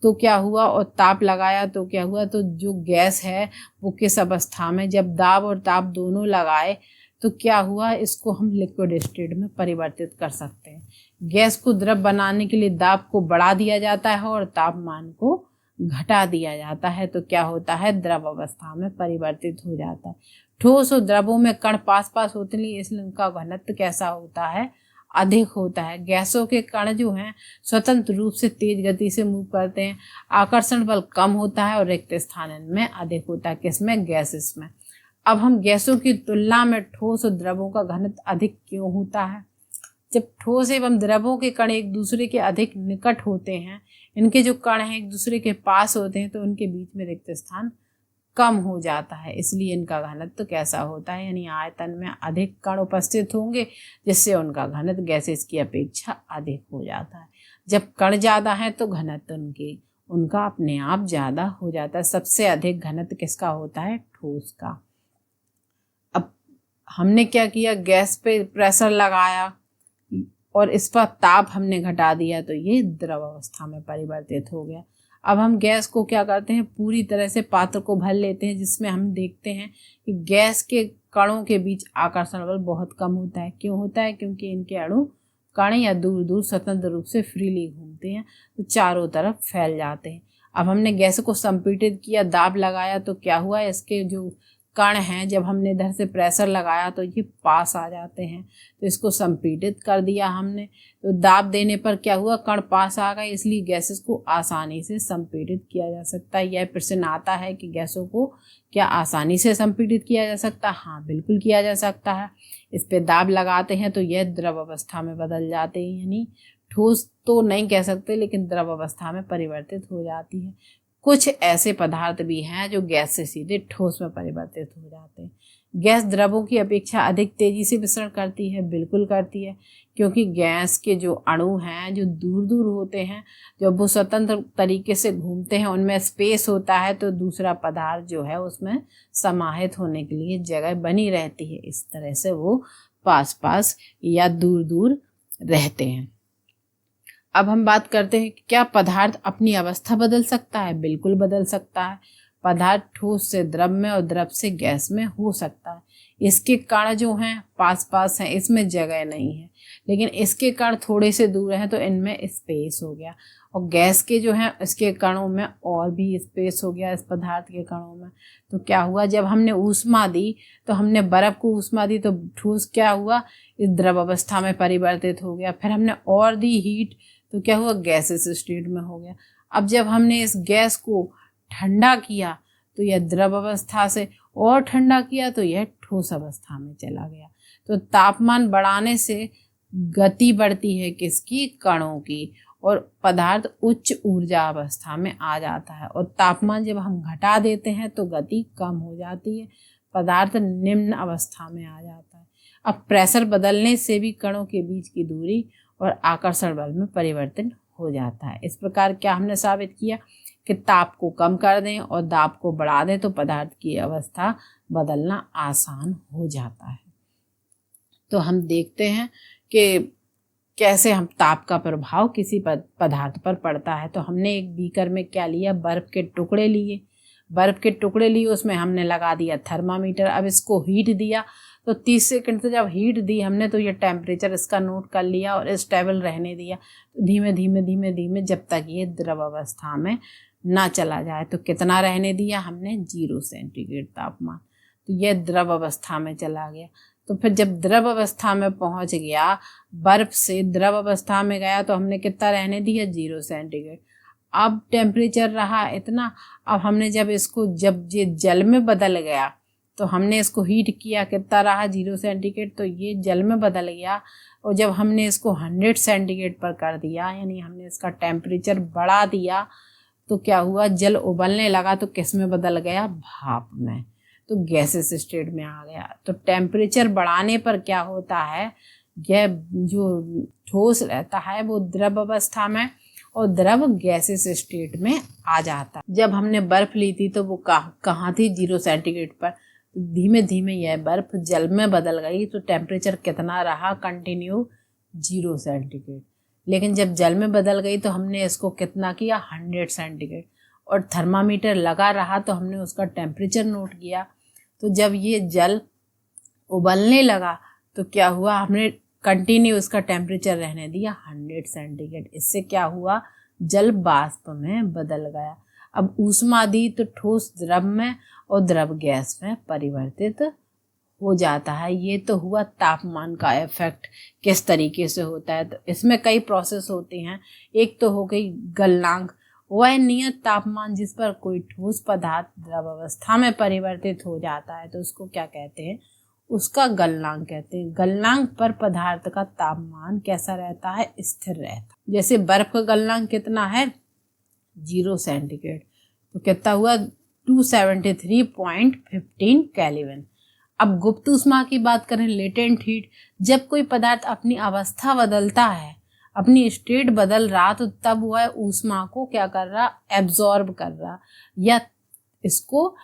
तो क्या हुआ और ताप लगाया तो क्या हुआ, तो जो गैस है वो किस अवस्था में, जब दाब और ताप दोनों लगाए तो क्या हुआ, इसको हम लिक्विड स्टेट में परिवर्तित कर सकते हैं। गैस को द्रव बनाने के लिए दाब को बढ़ा दिया जाता है और तापमान को घटा दिया जाता है, तो क्या होता है, द्रव अवस्था में परिवर्तित हो जाता है। ठोस और द्रवों में कण पास पास होते हैं, इसलिए उनका घनत्व कैसा होता है, अधिक होता है। गैसों के कण जो हैं स्वतंत्र रूप से तेज गति से मूव करते हैं, आकर्षण बल कम होता है और रिक्त स्थान इनमें अधिक होता है। किसमें, गैसेस में। अब हम गैसों की तुलना में ठोस और द्रवों का घनत्व अधिक क्यों होता है? जब ठोस एवं द्रवों के कण एक दूसरे के अधिक निकट होते हैं, इनके जो कण हैं एक दूसरे के पास होते हैं, तो उनके बीच में रिक्त स्थान कम हो जाता है, इसलिए इनका घनत्व तो कैसा होता है, यानी आयतन में अधिक कण उपस्थित होंगे जिससे उनका घनत्व गैसेस की अपेक्षा अधिक हो जाता है। जब कण ज़्यादा है तो घनत्व उनका अपने आप ज़्यादा हो जाता है। सबसे अधिक घनत्व किसका होता है, ठोस का। अब हमने क्या किया, गैस पे प्रेशर लगाया और इस पर ताप हमने घटा दिया तो ये द्रव अवस्था में परिवर्तित हो गया। अब हम गैस को क्या करते हैं, पूरी तरह से पात्र को भर लेते हैं, जिसमें हम देखते हैं कि गैस के कणों के बीच आकर्षण बल बहुत कम होता है। क्यों होता है, क्योंकि इनके अणु कण या दूर दूर स्वतंत्र रूप से फ्रीली घूमते हैं, तो चारों तरफ फैल जाते हैं। अब हमने गैस को संपीड़ित किया, दाब लगाया, तो क्या हुआ, इसके जो कण हैं जब हमने इधर से प्रेशर लगाया तो ये पास आ जाते हैं, तो इसको संपीड़ित कर दिया हमने। तो दाब देने पर क्या हुआ, कण पास आ गए, इसलिए गैसेस को आसानी से संपीड़ित किया जा सकता है। यह प्रश्न आता है कि गैसों को क्या आसानी से संपीड़ित किया जा सकता है? हाँ, बिल्कुल किया जा सकता है। इस पे दाब लगाते हैं तो यह द्रव अवस्था में बदल जाते हैं, यानी ठोस तो नहीं कह सकते लेकिन द्रव अवस्था में परिवर्तित हो जाती है। कुछ ऐसे पदार्थ भी हैं जो गैस से सीधे ठोस में परिवर्तित हो जाते हैं। गैस द्रवों की अपेक्षा अधिक तेजी से विसरण करती है, बिल्कुल करती है, क्योंकि गैस के जो अणु हैं जो दूर दूर होते हैं, जब वो स्वतंत्र तरीके से घूमते हैं, उनमें स्पेस होता है, तो दूसरा पदार्थ जो है उसमें समाहित होने के लिए जगह बनी रहती है। इस तरह से वो पास पास या दूर दूर रहते हैं। अब हम बात करते हैं कि क्या पदार्थ अपनी अवस्था बदल सकता है? बिल्कुल बदल सकता है। पदार्थ ठोस से द्रव में और द्रव से गैस में हो सकता है। इसके कण जो हैं पास पास हैं, इसमें जगह नहीं है, लेकिन इसके कण थोड़े से दूर हैं तो इनमें स्पेस हो गया। और गैस के जो हैं इसके कणों में और भी स्पेस हो गया, इस पदार्थ के कणों में। तो क्या हुआ, जब हमने ऊष्मा दी तो हमने बर्फ को ऊष्मा दी तो ठोस क्या हुआ, इस द्रव अवस्था में परिवर्तित हो गया। फिर हमने और दी हीट तो क्या हुआ, गैसेस स्टेट में हो गया। अब जब हमने इस गैस को ठंडा किया तो यह द्रव अवस्था से और ठंडा किया तो यह ठोस अवस्था में चला गया। तो तापमान बढ़ाने से गति बढ़ती है किसकी, कणों की, और पदार्थ उच्च ऊर्जा अवस्था में आ जाता है। और तापमान जब हम घटा देते हैं तो गति कम हो जाती है, पदार्थ निम्न अवस्था में आ जाता है। अब प्रेशर बदलने से भी कणों के बीच की दूरी और आकर्षण बल में परिवर्तन हो जाता है। इस प्रकार क्या हमने साबित किया कि ताप को कम कर दें और दाब को बढ़ा दें तो पदार्थ की अवस्था बदलना आसान हो जाता है। तो हम देखते हैं कि कैसे हम ताप का प्रभाव किसी पदार्थ पर पड़ता है। तो हमने एक बीकर में क्या लिया, बर्फ़ के टुकड़े लिए। बर्फ़ के टुकड़े लिए, उसमें हमने लगा दिया थर्मामीटर। अब इसको हीट दिया तो 30 सेकंड से जब हीट दी हमने तो ये टेम्परेचर इसका नोट कर लिया और स्टेबल रहने दिया। तो धीमे धीमे धीमे धीमे जब तक ये द्रव अवस्था में ना चला जाए। तो कितना रहने दिया हमने, 0 सेंटीग्रेड तापमान। तो ये द्रव अवस्था में चला गया। तो फिर जब द्रव अवस्था में पहुंच गया, बर्फ से द्रव अवस्था में गया तो हमने कितना रहने दिया, 0 सेंटीग्रेड। अब टेम्परेचर रहा इतना। अब हमने जब ये जल में बदल गया तो हमने इसको हीट किया, कितना रहा, 0 सेंटीग्रेड। तो ये जल में बदल गया और जब हमने इसको 100 सेंटीग्रेड पर कर दिया, यानी हमने इसका टेम्परेचर बढ़ा दिया, तो क्या हुआ, जल उबलने लगा। तो किस में बदल गया, भाप में। तो गैसेस स्टेट में आ गया। तो टेम्परेचर बढ़ाने पर क्या होता है, यह जो ठोस रहता है वो द्रव अवस्था में और द्रव गैसेस स्टेट में आ जाता है। जब हमने बर्फ ली थी तो वो कहाँ थी, 0 सेंटीग्रेड पर। धीमे धीमे यह बर्फ जल में बदल गई तो टेम्परेचर कितना रहा, कंटिन्यू 0 सेंटीग्रेड। लेकिन जब जल में बदल गई तो हमने इसको कितना किया, 100 सेंटीग्रेड। और थर्मामीटर लगा रहा तो हमने उसका टेम्परेचर नोट किया। तो जब ये जल उबलने लगा तो क्या हुआ, हमने कंटिन्यू उसका टेम्परेचर रहने दिया 100 सेंटीग्रेड। इससे क्या हुआ, जल वाष्प में बदल गया। अब ऊष्मा दी तो ठोस द्रव में और द्रव गैस में परिवर्तित हो जाता है। ये तो हुआ तापमान का इफेक्ट किस तरीके से होता है। तो इसमें कई प्रोसेस होती हैं। एक तो हो गई गलनांक, वह नियत तापमान जिस पर कोई ठोस पदार्थ द्रव अवस्था में परिवर्तित हो जाता है तो उसको क्या कहते हैं, उसका गलनांक कहते हैं। गलनांक पर पदार्थ का तापमान कैसा रहता है, स्थिर रहता है। जैसे बर्फ का गलनांक कितना है, 0 सेंटीग्रेड। तो कितना हुआ, 273.15 केल्विन। अब गुप्त ऊष्मा की बात करें, लेटेंट हीट, जब कोई पदार्थ अपनी अवस्था बदलता है, अपनी स्टेट बदल रहा, तो तब वह ऊष्मा को क्या कर रहा, एब्जॉर्ब कर रहा या इसको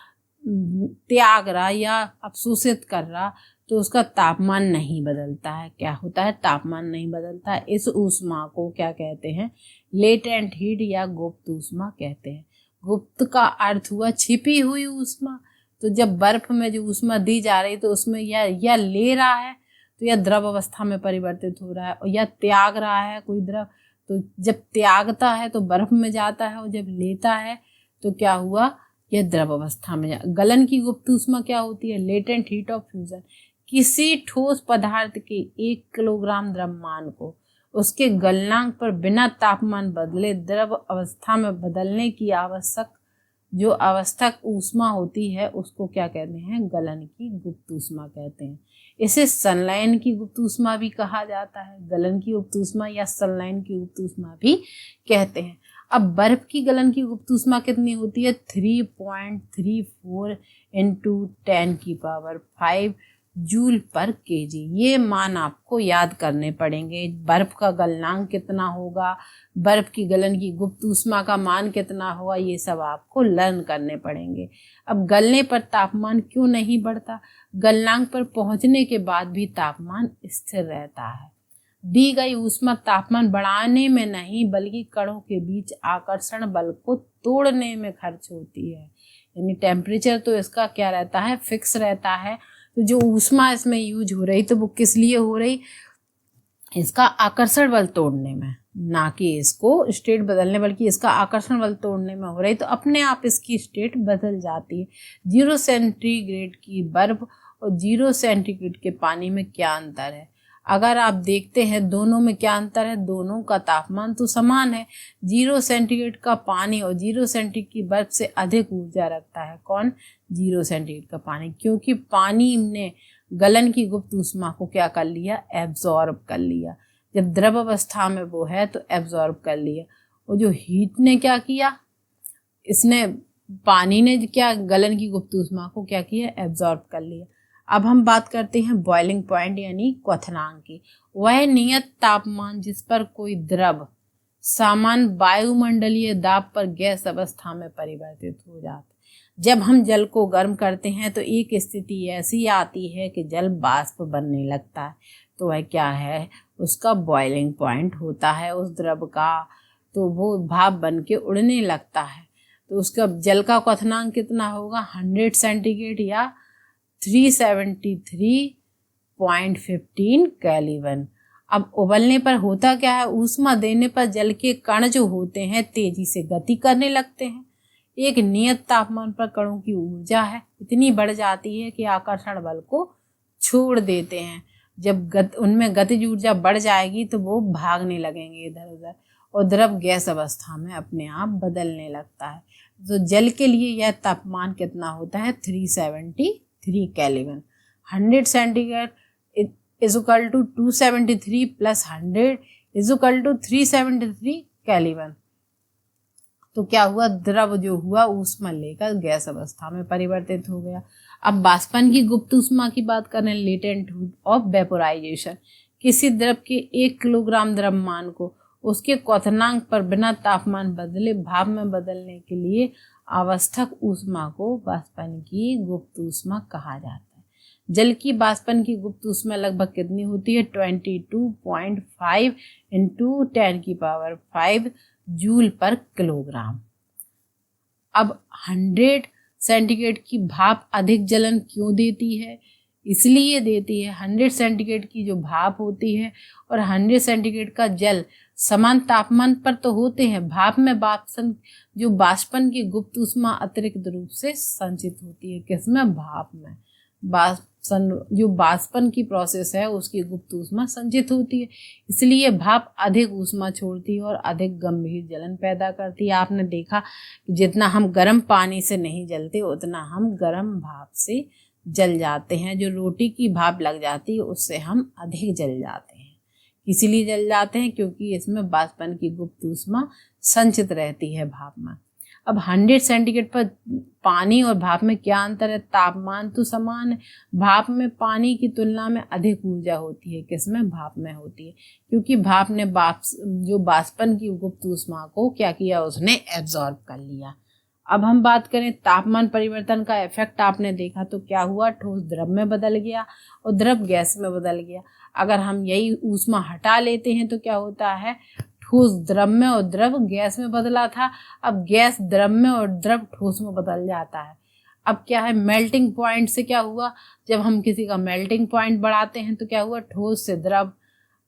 त्याग रहा या अवशोषित कर रहा। तो उसका तापमान नहीं बदलता है। क्या होता है, तापमान नहीं बदलता है। इस ऊष्मा को क्या कहते हैं, लेटेंट हीट या गुप्त ऊष्मा कहते हैं। गुप्त का अर्थ हुआ छिपी हुई ऊष्मा। तो जब बर्फ में जो ऊष्मा दी जा रही तो उसमें या ले रहा है तो यह द्रव अवस्था में परिवर्तित हो रहा है, और या त्याग रहा है कोई द्रव। तो जब त्यागता है तो बर्फ में जाता है और जब लेता है तो क्या हुआ, यह द्रव अवस्था में गलन की गुप्त ऊष्मा क्या होती है, लेटेंट हीट ऑफ फ्यूजन। किसी ठोस पदार्थ के 1 किलोग्राम द्रव्यमान को उसके गलनांक पर बिना तापमान बदले द्रव अवस्था में बदलने की जो आवश्यक ऊष्मा होती है उसको क्या कहते हैं, गलन की गुप्त ऊष्मा कहते हैं। इसे संलयन की गुप्त ऊष्मा भी कहा जाता है। गलन की गुप्त ऊष्मा या संलयन की गुप्त ऊष्मा भी कहते हैं। अब बर्फ की गलन की गुप्त ऊष्मा कितनी होती है, 3.34 × 10⁵ जूल पर केजी। ये मान आपको याद करने पड़ेंगे। बर्फ का गलनांक कितना होगा, बर्फ की गलन की गुप्त ऊष्मा का मान कितना होगा, ये सब आपको लर्न करने पड़ेंगे। अब गलने पर तापमान क्यों नहीं बढ़ता, गलनांक पर पहुंचने के बाद भी तापमान स्थिर रहता है। दी गई ऊष्मा तापमान बढ़ाने में नहीं बल्कि कणों के बीच आकर्षण बल को तोड़ने में खर्च होती है। यानी टेम्परेचर तो इसका क्या रहता है, फिक्स रहता है। तो जो ऊष्मा इसमें यूज हो रही तो वो किस लिए हो रही, इसका आकर्षण बल तोड़ने में, ना कि इसको स्टेट बदलने, बल्कि इसका आकर्षण बल तोड़ने में हो रही। तो अपने आप इसकी स्टेट बदल जाती है। 0 सेंटीग्रेड की बर्फ और 0 सेंटीग्रेड के पानी में क्या अंतर है, अगर आप देखते हैं दोनों में क्या अंतर है, दोनों का तापमान तो समान है। 0 सेंटीग्रेड का पानी और 0 सेंटीग्रेड की बर्फ से अधिक ऊर्जा रखता है। कौन, 0 सेंटीग्रेड का पानी, क्योंकि पानी ने गलन की गुप्त ऊष्मा को क्या कर लिया, एब्जॉर्ब कर लिया। जब द्रव अवस्था में वो है तो एब्जॉर्ब कर लिया। और जो हीट ने क्या किया, इसने पानी ने क्या गलन की गुप्त ऊष्मा को क्या किया, एब्जॉर्ब कर लिया। अब हम बात करते हैं बॉइलिंग पॉइंट यानी क्वथनांक की। वह नियत तापमान जिस पर कोई द्रव सामान्य वायुमंडलीय दाब पर गैस अवस्था में परिवर्तित हो जाता है। जब हम जल को गर्म करते हैं तो एक स्थिति ऐसी आती है कि जल वाष्प बनने लगता है। तो वह क्या है, उसका बॉइलिंग पॉइंट होता है उस द्रव का, तो वो भाप बन के उड़ने लगता है। तो उसका जल का क्वथनांक कितना होगा, 100 सेंटीग्रेड या 373.15 केल्विन। अब उबलने पर होता क्या है, ऊष्मा देने पर जल के कण जो होते हैं तेजी से गति करने लगते हैं। एक नियत तापमान पर कणों की ऊर्जा है इतनी बढ़ जाती है कि आकर्षण बल को छोड़ देते हैं। जब उनमें गतिज ऊर्जा बढ़ जाएगी तो वो भागने लगेंगे इधर उधर और द्रव गैस अवस्था में अपने आप बदलने लगता है। तो जल के लिए यह तापमान कितना होता है, 373 kelvin. 100 centigrade is equal to 273 plus 100 is equal to 373 kelvin. तो क्या हुआ, द्रव जो हुआ ऊष्मा लेकर गैस अवस्था में परिवर्तित हो गया। अब वाष्पन की गुप्त ऊष्मा की बात करें, लेटेंट हीट ऑफ वेपोराइजेशन। किसी द्रव के 1 किलोग्राम द्रव्यमान को उसके क्वथनांक पर बिना तापमान बदले भाप में बदलने के लिए आवश्यक ऊष्मा को वाष्पन की गुप्त ऊष्मा कहा जाता है। जल की वाष्पन की गुप्त ऊष्मा लगभग कितनी होती है, 22.5 इंटू 10⁵ जूल पर किलोग्राम। अब 100 सेंटीग्रेड की भाप अधिक जलन क्यों देती है, इसलिए देती है 100 सेंटीग्रेड की जो भाप होती है और 100 सेंटीग्रेड का जल समान तापमान पर तो होते हैं। भाप में वाष्पन की गुप्त ऊष्मा अतिरिक्त रूप से संचित होती है। किसमें, भाप में। जो वाष्पन की प्रोसेस है उसकी गुप्त ऊष्मा संचित होती है, इसलिए भाप अधिक ऊष्मा छोड़ती है और अधिक गंभीर जलन पैदा करती है। आपने देखा कि जितना हम गर्म पानी से नहीं जलते उतना हम गर्म भाप से जल जाते हैं। जो रोटी की भाप लग जाती है उससे हम अधिक जल जाते हैं। इसीलिए जल जाते हैं क्योंकि इसमें वाष्पन की गुप्त ऊष्मा संचित रहती है भाप में। अब 100 सेंटीग्रेड पर पानी और भाप में क्या अंतर है, तापमान तो समान है। भाप में पानी की तुलना में अधिक ऊर्जा होती है, किसमें, भाप में होती है, क्योंकि भाप ने जो वाष्पन की गुप्त ऊष्मा को क्या किया, उसने एब्जॉर्ब कर लिया। अब हम बात करें तापमान परिवर्तन का इफेक्ट। आपने देखा तो क्या हुआ, ठोस द्रव में बदल गया और द्रव गैस में बदल गया। अगर हम यही ऊष्मा हटा लेते हैं तो क्या होता है, ठोस द्रव में और द्रव गैस में बदला था, अब गैस द्रव में और द्रव ठोस में बदल जाता है। अब क्या है, मेल्टिंग पॉइंट से क्या हुआ, जब हम किसी का मेल्टिंग पॉइंट बढ़ाते हैं तो क्या हुआ, ठोस से द्रव।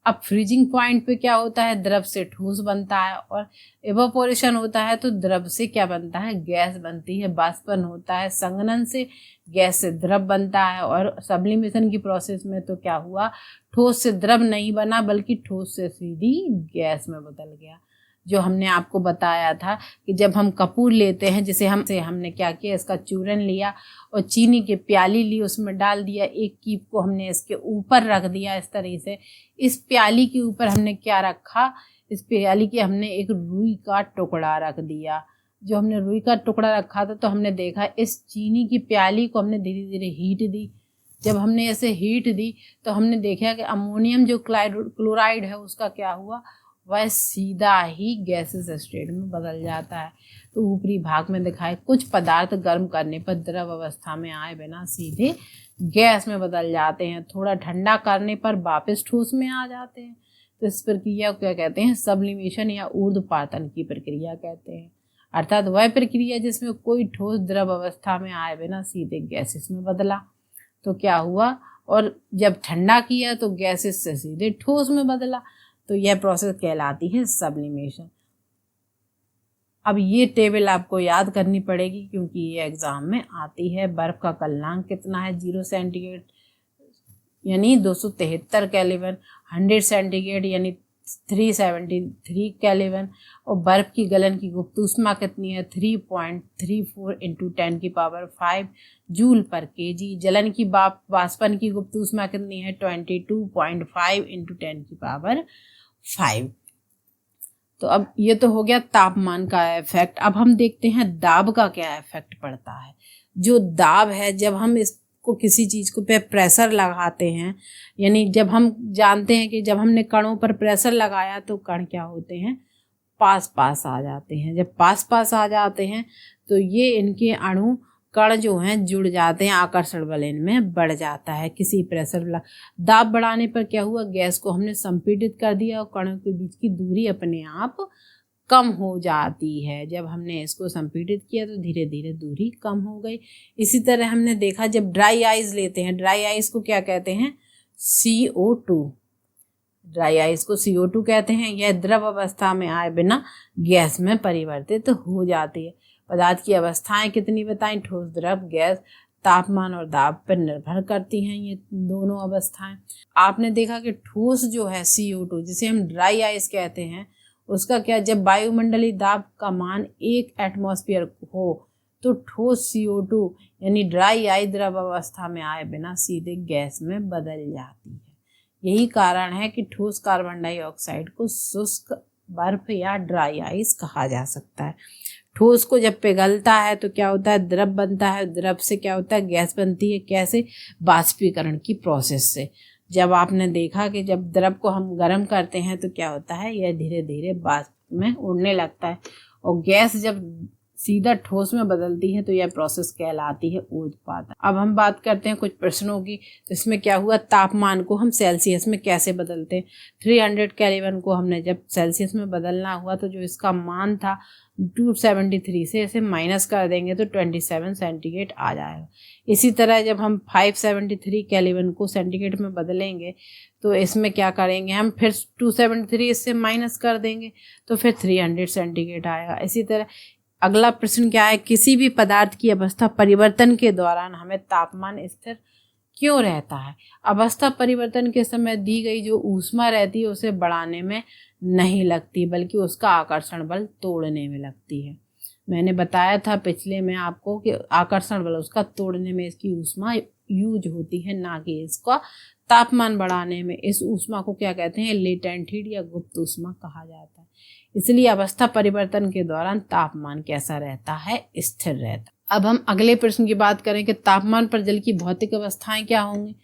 अब फ्रीजिंग पॉइंट पे क्या होता है, द्रव से ठोस बनता है, और इवापोरेशन होता है तो द्रव से क्या बनता है, गैस बनती है। वाष्पन होता है, संघनन से गैस से द्रव बनता है। और सब्लिमेशन की प्रोसेस में तो क्या हुआ, ठोस से द्रव नहीं बना बल्कि ठोस से सीधी गैस में बदल गया। जो हमने आपको बताया था कि जब हम कपूर लेते हैं, जिसे हमने क्या किया, इसका चूरन लिया और चीनी की प्याली ली, उसमें डाल दिया, एक कीप को हमने इसके ऊपर रख दिया इस तरह से। इस प्याली के ऊपर हमने क्या रखा, इस प्याली के हमने एक रुई का टुकड़ा रख दिया। जो हमने रुई का टुकड़ा रखा था तो हमने देखा इस चीनी की प्याली को हमने धीरे धीरे हीट दी। जब हमने ऐसे हीट दी तो हमने देखा कि अमोनियम जो क्लोराइड है उसका क्या हुआ, वह सीधा ही गैसेस स्टेट में बदल जाता है। तो ऊपरी भाग में दिखाए कुछ पदार्थ गर्म करने पर द्रव अवस्था में आए बिना सीधे गैस में बदल जाते हैं, थोड़ा ठंडा करने पर वापस ठोस में आ जाते हैं। तो इस प्रक्रिया को क्या कहते हैं, सब्लिमेशन या ऊर्ध्वपातन की प्रक्रिया कहते हैं। अर्थात वह प्रक्रिया जिसमें कोई ठोस द्रव अवस्था में आए बिना सीधे गैसेस में बदला। तो क्या हुआ, और जब ठंडा किया तो गैसेस से सीधे ठोस में बदला। तो यह प्रोसेस कहलाती है सब्लिमेशन। अब ये टेबल आपको याद करनी पड़ेगी क्योंकि ये एग्जाम में आती है। बर्फ का गलनांक कितना है, 0 सेंटीग्रेड यानी 273 केल्विन, 100 सेंटीग्रेड यानी 373 केल्विन, और बर्फ की गलन की गुप्त ऊष्मा कितनी है, 3.34 इंटू 10⁵ जूल पर केजी। जलन की वाष्पन की गुप्त ऊष्मा कितनी है, 22.5 इंटू 10⁵। तो अब ये तो हो गया तापमान का इफेक्ट। अब हम देखते हैं दाब का क्या इफेक्ट पड़ता है। जो दाब है, जब हम इसको किसी चीज़ को पे प्रेशर लगाते हैं, यानी जब हम जानते हैं कि जब हमने कणों पर प्रेशर लगाया तो कण क्या होते हैं, पास पास आ जाते हैं। जब पास पास आ जाते हैं तो ये इनके अणु कण जो हैं जुड़ जाते हैं, आकर्षण बल इनमें बढ़ जाता है। किसी प्रेशर दाब बढ़ाने पर क्या हुआ, गैस को हमने संपीड़ित कर दिया और कणों के बीच की दूरी अपने आप कम हो जाती है। जब हमने इसको संपीड़ित किया तो धीरे धीरे दूरी कम हो गई। इसी तरह हमने देखा जब ड्राई आइस लेते हैं, ड्राई आइस को क्या कहते हैं, CO2। ड्राई आइस को CO2 कहते हैं। यह द्रव अवस्था में आए बिना गैस में परिवर्तित हो जाती है। पदार्थ की अवस्थाएं कितनी बताएं, ठोस, द्रव, गैस। तापमान और दाब पर निर्भर करती हैं ये दोनों अवस्थाएं। आपने देखा कि ठोस जो है CO2, जिसे हम ड्राई आइस कहते हैं, उसका क्या, जब वायुमंडलीय दाब का मान 1 एटमॉस्फेयर हो तो ठोस CO2 यानी ड्राई आइस द्रव अवस्था में आए बिना सीधे गैस में बदल जाती है। यही कारण है कि ठोस कार्बन डाइऑक्साइड को शुष्क बर्फ या ड्राई आइस कहा जा सकता है। ठोस को जब पिघलता है तो क्या होता है, द्रव बनता है। द्रव से क्या होता है, गैस बनती है। कैसे, वाष्पीकरण की प्रोसेस से। जब आपने देखा कि जब द्रव को हम गर्म करते हैं तो क्या होता है, यह धीरे धीरे वाष्प में उड़ने लगता है और गैस जब सीधा ठोस में बदलती है तो यह प्रोसेस कहलाती है ऊर्ध्वपातन। अब हम बात करते हैं कुछ प्रश्नों की। तो इसमें क्या हुआ, तापमान को हम सेल्सियस में कैसे बदलते हैं। 300 केल्विन को हमने जब सेल्सियस में बदलना हुआ तो जो इसका मान था 273 से इसे माइनस कर देंगे तो 27 सेंटीग्रेड आ जाएगा। इसी तरह जब हम 573 केल्विन को सेंटीग्रेड में बदलेंगे तो इसमें क्या करेंगे, हम फिर 273 इससे माइनस कर देंगे तो फिर 300 सेंटीग्रेड आएगा। इसी तरह अगला प्रश्न क्या है, किसी भी पदार्थ की अवस्था परिवर्तन के दौरान हमें तापमान स्थिर क्यों रहता है। अवस्था परिवर्तन के समय दी गई जो ऊष्मा रहती है उसे बढ़ाने में नहीं लगती बल्कि उसका आकर्षण बल तोड़ने में लगती है। मैंने बताया था पिछले में आपको कि आकर्षण बल उसका तोड़ने में इसकी ऊष्मा यूज होती है, ना कि इसका तापमान बढ़ाने में। इस ऊष्मा को क्या कहते हैं, लेटेंट हीट या गुप्त ऊष्मा कहा जाता है। इसलिए अवस्था परिवर्तन के दौरान तापमान कैसा रहता है, स्थिर रहता है। अब हम अगले प्रश्न की बात करें कि तापमान पर जल की भौतिक अवस्थाएं क्या होंगी।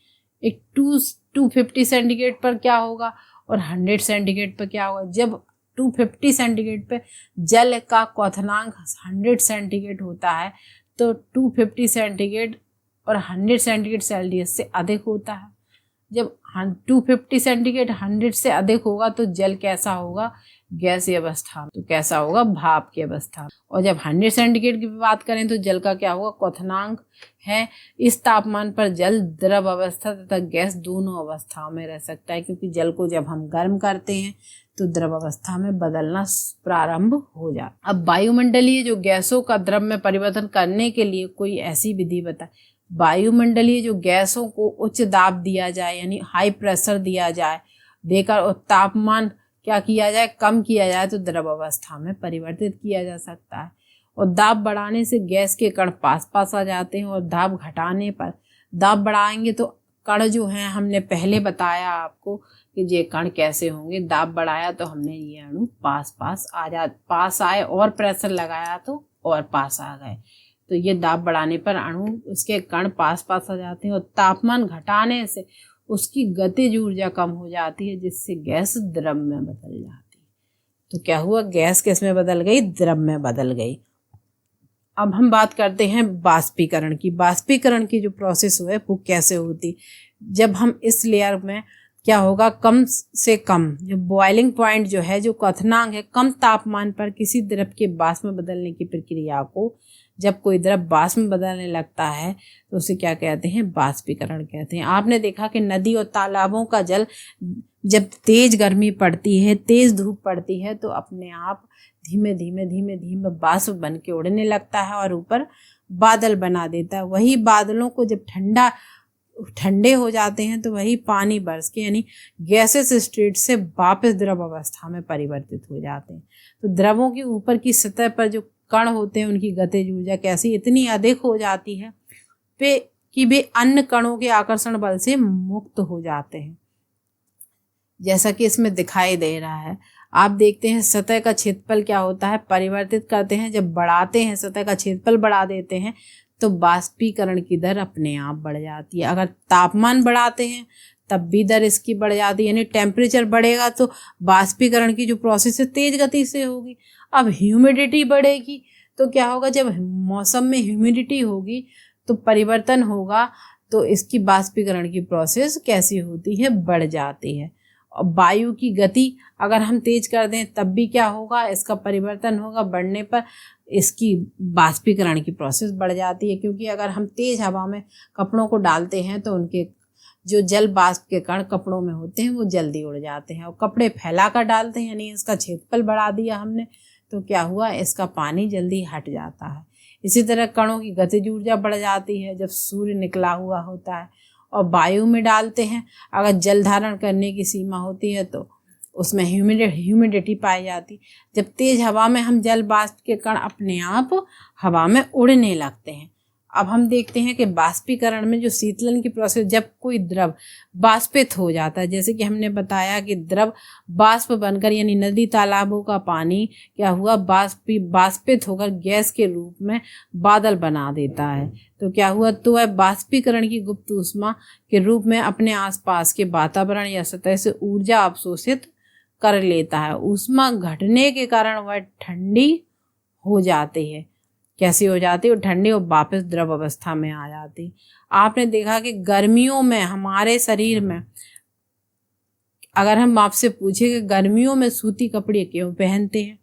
एक 250 सेंटीग्रेड पर क्या होगा और 100 सेंटीग्रेड पर क्या होगा। जब 250 सेंटीग्रेड पर जल का क्वथनांक 100 सेंटीग्रेड होता है तो 250 सेंटीग्रेड और 100 सेंटीग्रेड सेल्सियस से अधिक होता है। जब 250 सेंटीग्रेड 100 से अधिक होगा तो जल कैसा होगा, गैसीय अवस्था में। तो कैसा होगा, भाप की अवस्था में। और जब 100 सेंटीग्रेड की बात करें तो जल का क्या होगा, क्वथनांक है। इस तापमान पर जल द्रव अवस्था तथा गैस दोनों अवस्थाओं में रह सकता है, क्योंकि जल को जब हम गर्म करते हैं तो द्रव अवस्था में बदलना प्रारंभ हो जाता। अब वायुमंडलीय जो गैसों का द्रव में परिवर्तन करने के लिए कोई ऐसी विधि बताए। वायुमंडलीय जो गैसों को उच्च दाब दिया जाए यानी हाई प्रेशर दिया जाए, देकर और तापमान क्या किया जाए, कम किया जाए तो द्रव अवस्था में परिवर्तित किया जा सकता है। और दाब बढ़ाने से गैस के कण पास पास आ जाते हैं और दाब घटाने पर, दाब बढ़ाएंगे तो कण जो हैं, हमने पहले बताया आपको कि ये कण कैसे होंगे। दाब बढ़ाया तो हमने ये अणु पास आए और प्रेशर लगाया तो और पास आ गए। तो ये दाब बढ़ाने पर अणु उसके कण पास पास आ जाते हैं और तापमान घटाने से उसकी गतिज ऊर्जा कम हो जाती है, जिससे गैस द्रव में बदल जाती है। तो क्या हुआ, गैस किस में बदल गई, द्रव में बदल गई। अब हम बात करते हैं बाष्पीकरण की। बाष्पीकरण की जो प्रोसेस है वो कैसे होती। जब हम इस लेयर में क्या होगा, कम से कम जो बॉइलिंग पॉइंट जो है, जो क्वथनांक है, कम तापमान पर किसी द्रव के वाष्प में बदलने की प्रक्रिया को, जब कोई द्रव वाष्प में बदलने लगता है तो उसे क्या कहते हैं, बाष्पीकरण कहते हैं। आपने देखा कि नदी और तालाबों का जल जब तेज गर्मी पड़ती है, तेज धूप पड़ती है तो अपने आप धीमे धीमे बाष्प बन के उड़ने लगता है और ऊपर बादल बना देता है। वही बादलों को जब ठंडे हो जाते हैं तो वही पानी बरस के यानी गैसेस स्टेट से वापस द्रव अवस्था में परिवर्तित हो जाते हैं। तो द्रवों के ऊपर की सतह पर जो कण होते हैं उनकी गतिज ऊर्जा कैसी इतनी अधिक हो जाती है कि वे अन्य कणों के आकर्षण बल से मुक्त हो जाते हैं, जैसा कि इसमें दिखाई दे रहा है। आप देखते हैं सतह का क्षेत्रफल क्या होता है, परिवर्तित करते हैं। जब बढ़ाते हैं, सतह का क्षेत्रफल बढ़ा देते हैं तो बाष्पीकरण की दर अपने आप बढ़ जाती है। अगर तापमान बढ़ाते हैं तब भी दर इसकी बढ़ जाती है, यानी टेम्परेचर बढ़ेगा तो बाष्पीकरण की जो प्रोसेस है तेज गति से होगी। अब ह्यूमिडिटी बढ़ेगी तो क्या होगा, जब मौसम में ह्यूमिडिटी होगी तो परिवर्तन होगा, तो इसकी बाष्पीकरण की प्रोसेस कैसी होती है, बढ़ जाती है। और वायु की गति अगर हम तेज कर दें तब भी क्या होगा, इसका परिवर्तन होगा, बढ़ने पर इसकी बाष्पीकरण की प्रोसेस बढ़ जाती है। क्योंकि अगर हम तेज हवा में कपड़ों को डालते हैं तो उनके जो जल वाष्प के कण कपड़ों में होते हैं वो जल्दी उड़ जाते हैं, और कपड़े फैला कर डालते हैं, यानी इसका क्षेत्रफल बढ़ा दिया हमने, तो क्या हुआ, इसका पानी जल्दी हट जाता है। इसी तरह कणों की गतिज ऊर्जा बढ़ जाती है जब सूर्य निकला हुआ होता है और वायु में डालते हैं। अगर जल धारण करने की सीमा होती है तो उसमें ह्यूमिडिटी पाई जाती। जब तेज हवा में हम जल वाष्प के कण अपने आप हवा में उड़ने लगते हैं। अब हम देखते हैं कि बाष्पीकरण में जो शीतलन की प्रोसेस, जब कोई द्रव बाष्पित हो जाता है, जैसे कि हमने बताया कि द्रव बाष्प बनकर, यानी नदी तालाबों का पानी क्या हुआ, बाष्पित होकर गैस के रूप में बादल बना देता है, तो क्या हुआ, तो वह बाष्पीकरण की गुप्त ऊष्मा के रूप में अपने आसपास के वातावरण या सतह से ऊर्जा अवशोषित कर लेता है। ऊष्मा घटने के कारण वह ठंडी हो जाती है। कैसी हो जाती है, वो ठंडी और वापस द्रव अवस्था में आ जाती। आपने देखा कि गर्मियों में हमारे शरीर में, अगर हम आपसे पूछे कि गर्मियों में सूती कपड़े क्यों पहनते हैं,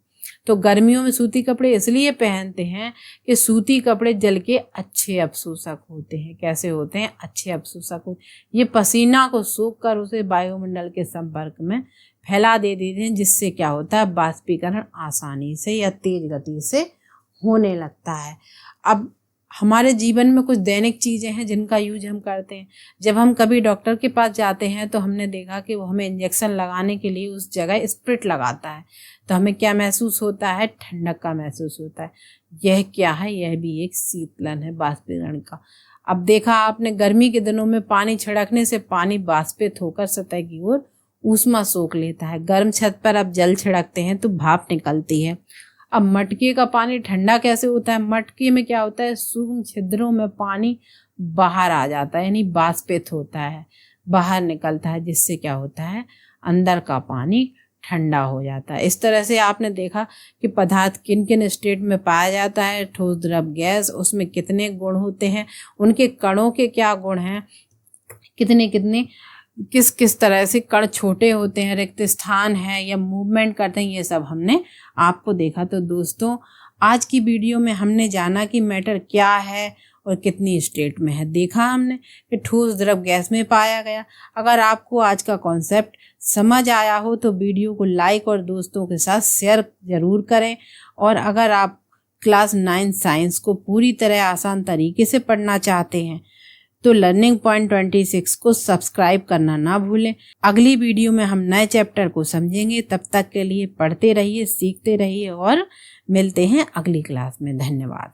तो गर्मियों में सूती कपड़े इसलिए पहनते हैं कि सूती कपड़े जल के अच्छे अवशोषक होते हैं। कैसे होते हैं, अच्छे अवशोषक होते, ये पसीना को सोख कर उसे वायुमंडल के संपर्क में फैला दे देते हैं, जिससे क्या होता है, बाष्पीकरण आसानी से या तेज गति से होने लगता है। अब हमारे जीवन में कुछ दैनिक चीज़ें हैं जिनका यूज हम करते हैं। जब हम कभी डॉक्टर के पास जाते हैं तो हमने देखा कि वो हमें इंजेक्शन लगाने के लिए उस जगह स्प्रिट लगाता है, तो हमें क्या महसूस होता है, ठंडक का महसूस होता है। यह क्या है, यह भी एक शीतलन है बाष्पीकरण का। अब देखा आपने, गर्मी के दिनों में पानी छिड़कने से पानी बाष्पित होकर सतह की ओर ऊष्मा सोख लेता है। गर्म छत पर अब जल छिड़कते हैं तो भाप निकलती है। अब मटके का पानी ठंडा कैसे होता है, मटके में क्या होता है, सूक्ष्म छिद्रों में पानी बाहर आ जाता है, यानी बाष्पित होता है, बाहर निकलता है, जिससे क्या होता है, अंदर का पानी ठंडा हो जाता है। इस तरह से आपने देखा कि पदार्थ किन किन स्टेट में पाया जाता है, ठोस, द्रव, गैस, उसमें कितने गुण होते हैं, उनके कणों के क्या गुण हैं, कितने कितने किस किस तरह से कण छोटे होते हैं, रिक्त स्थान है या मूवमेंट करते हैं, ये सब हमने आपको देखा। तो दोस्तों, आज की वीडियो में हमने जाना कि मैटर क्या है और कितनी स्टेट में है। देखा हमने कि ठोस, द्रव, गैस में पाया गया। अगर आपको आज का कॉन्सेप्ट समझ आया हो तो वीडियो को लाइक और दोस्तों के साथ शेयर ज़रूर करें। और अगर आप क्लास 9 साइंस को पूरी तरह आसान तरीके से पढ़ना चाहते हैं तो लर्निंग पॉइंट 26 को सब्सक्राइब करना ना भूलें। अगली वीडियो में हम नए चैप्टर को समझेंगे। तब तक के लिए पढ़ते रहिए, सीखते रहिए और मिलते हैं अगली क्लास में। धन्यवाद।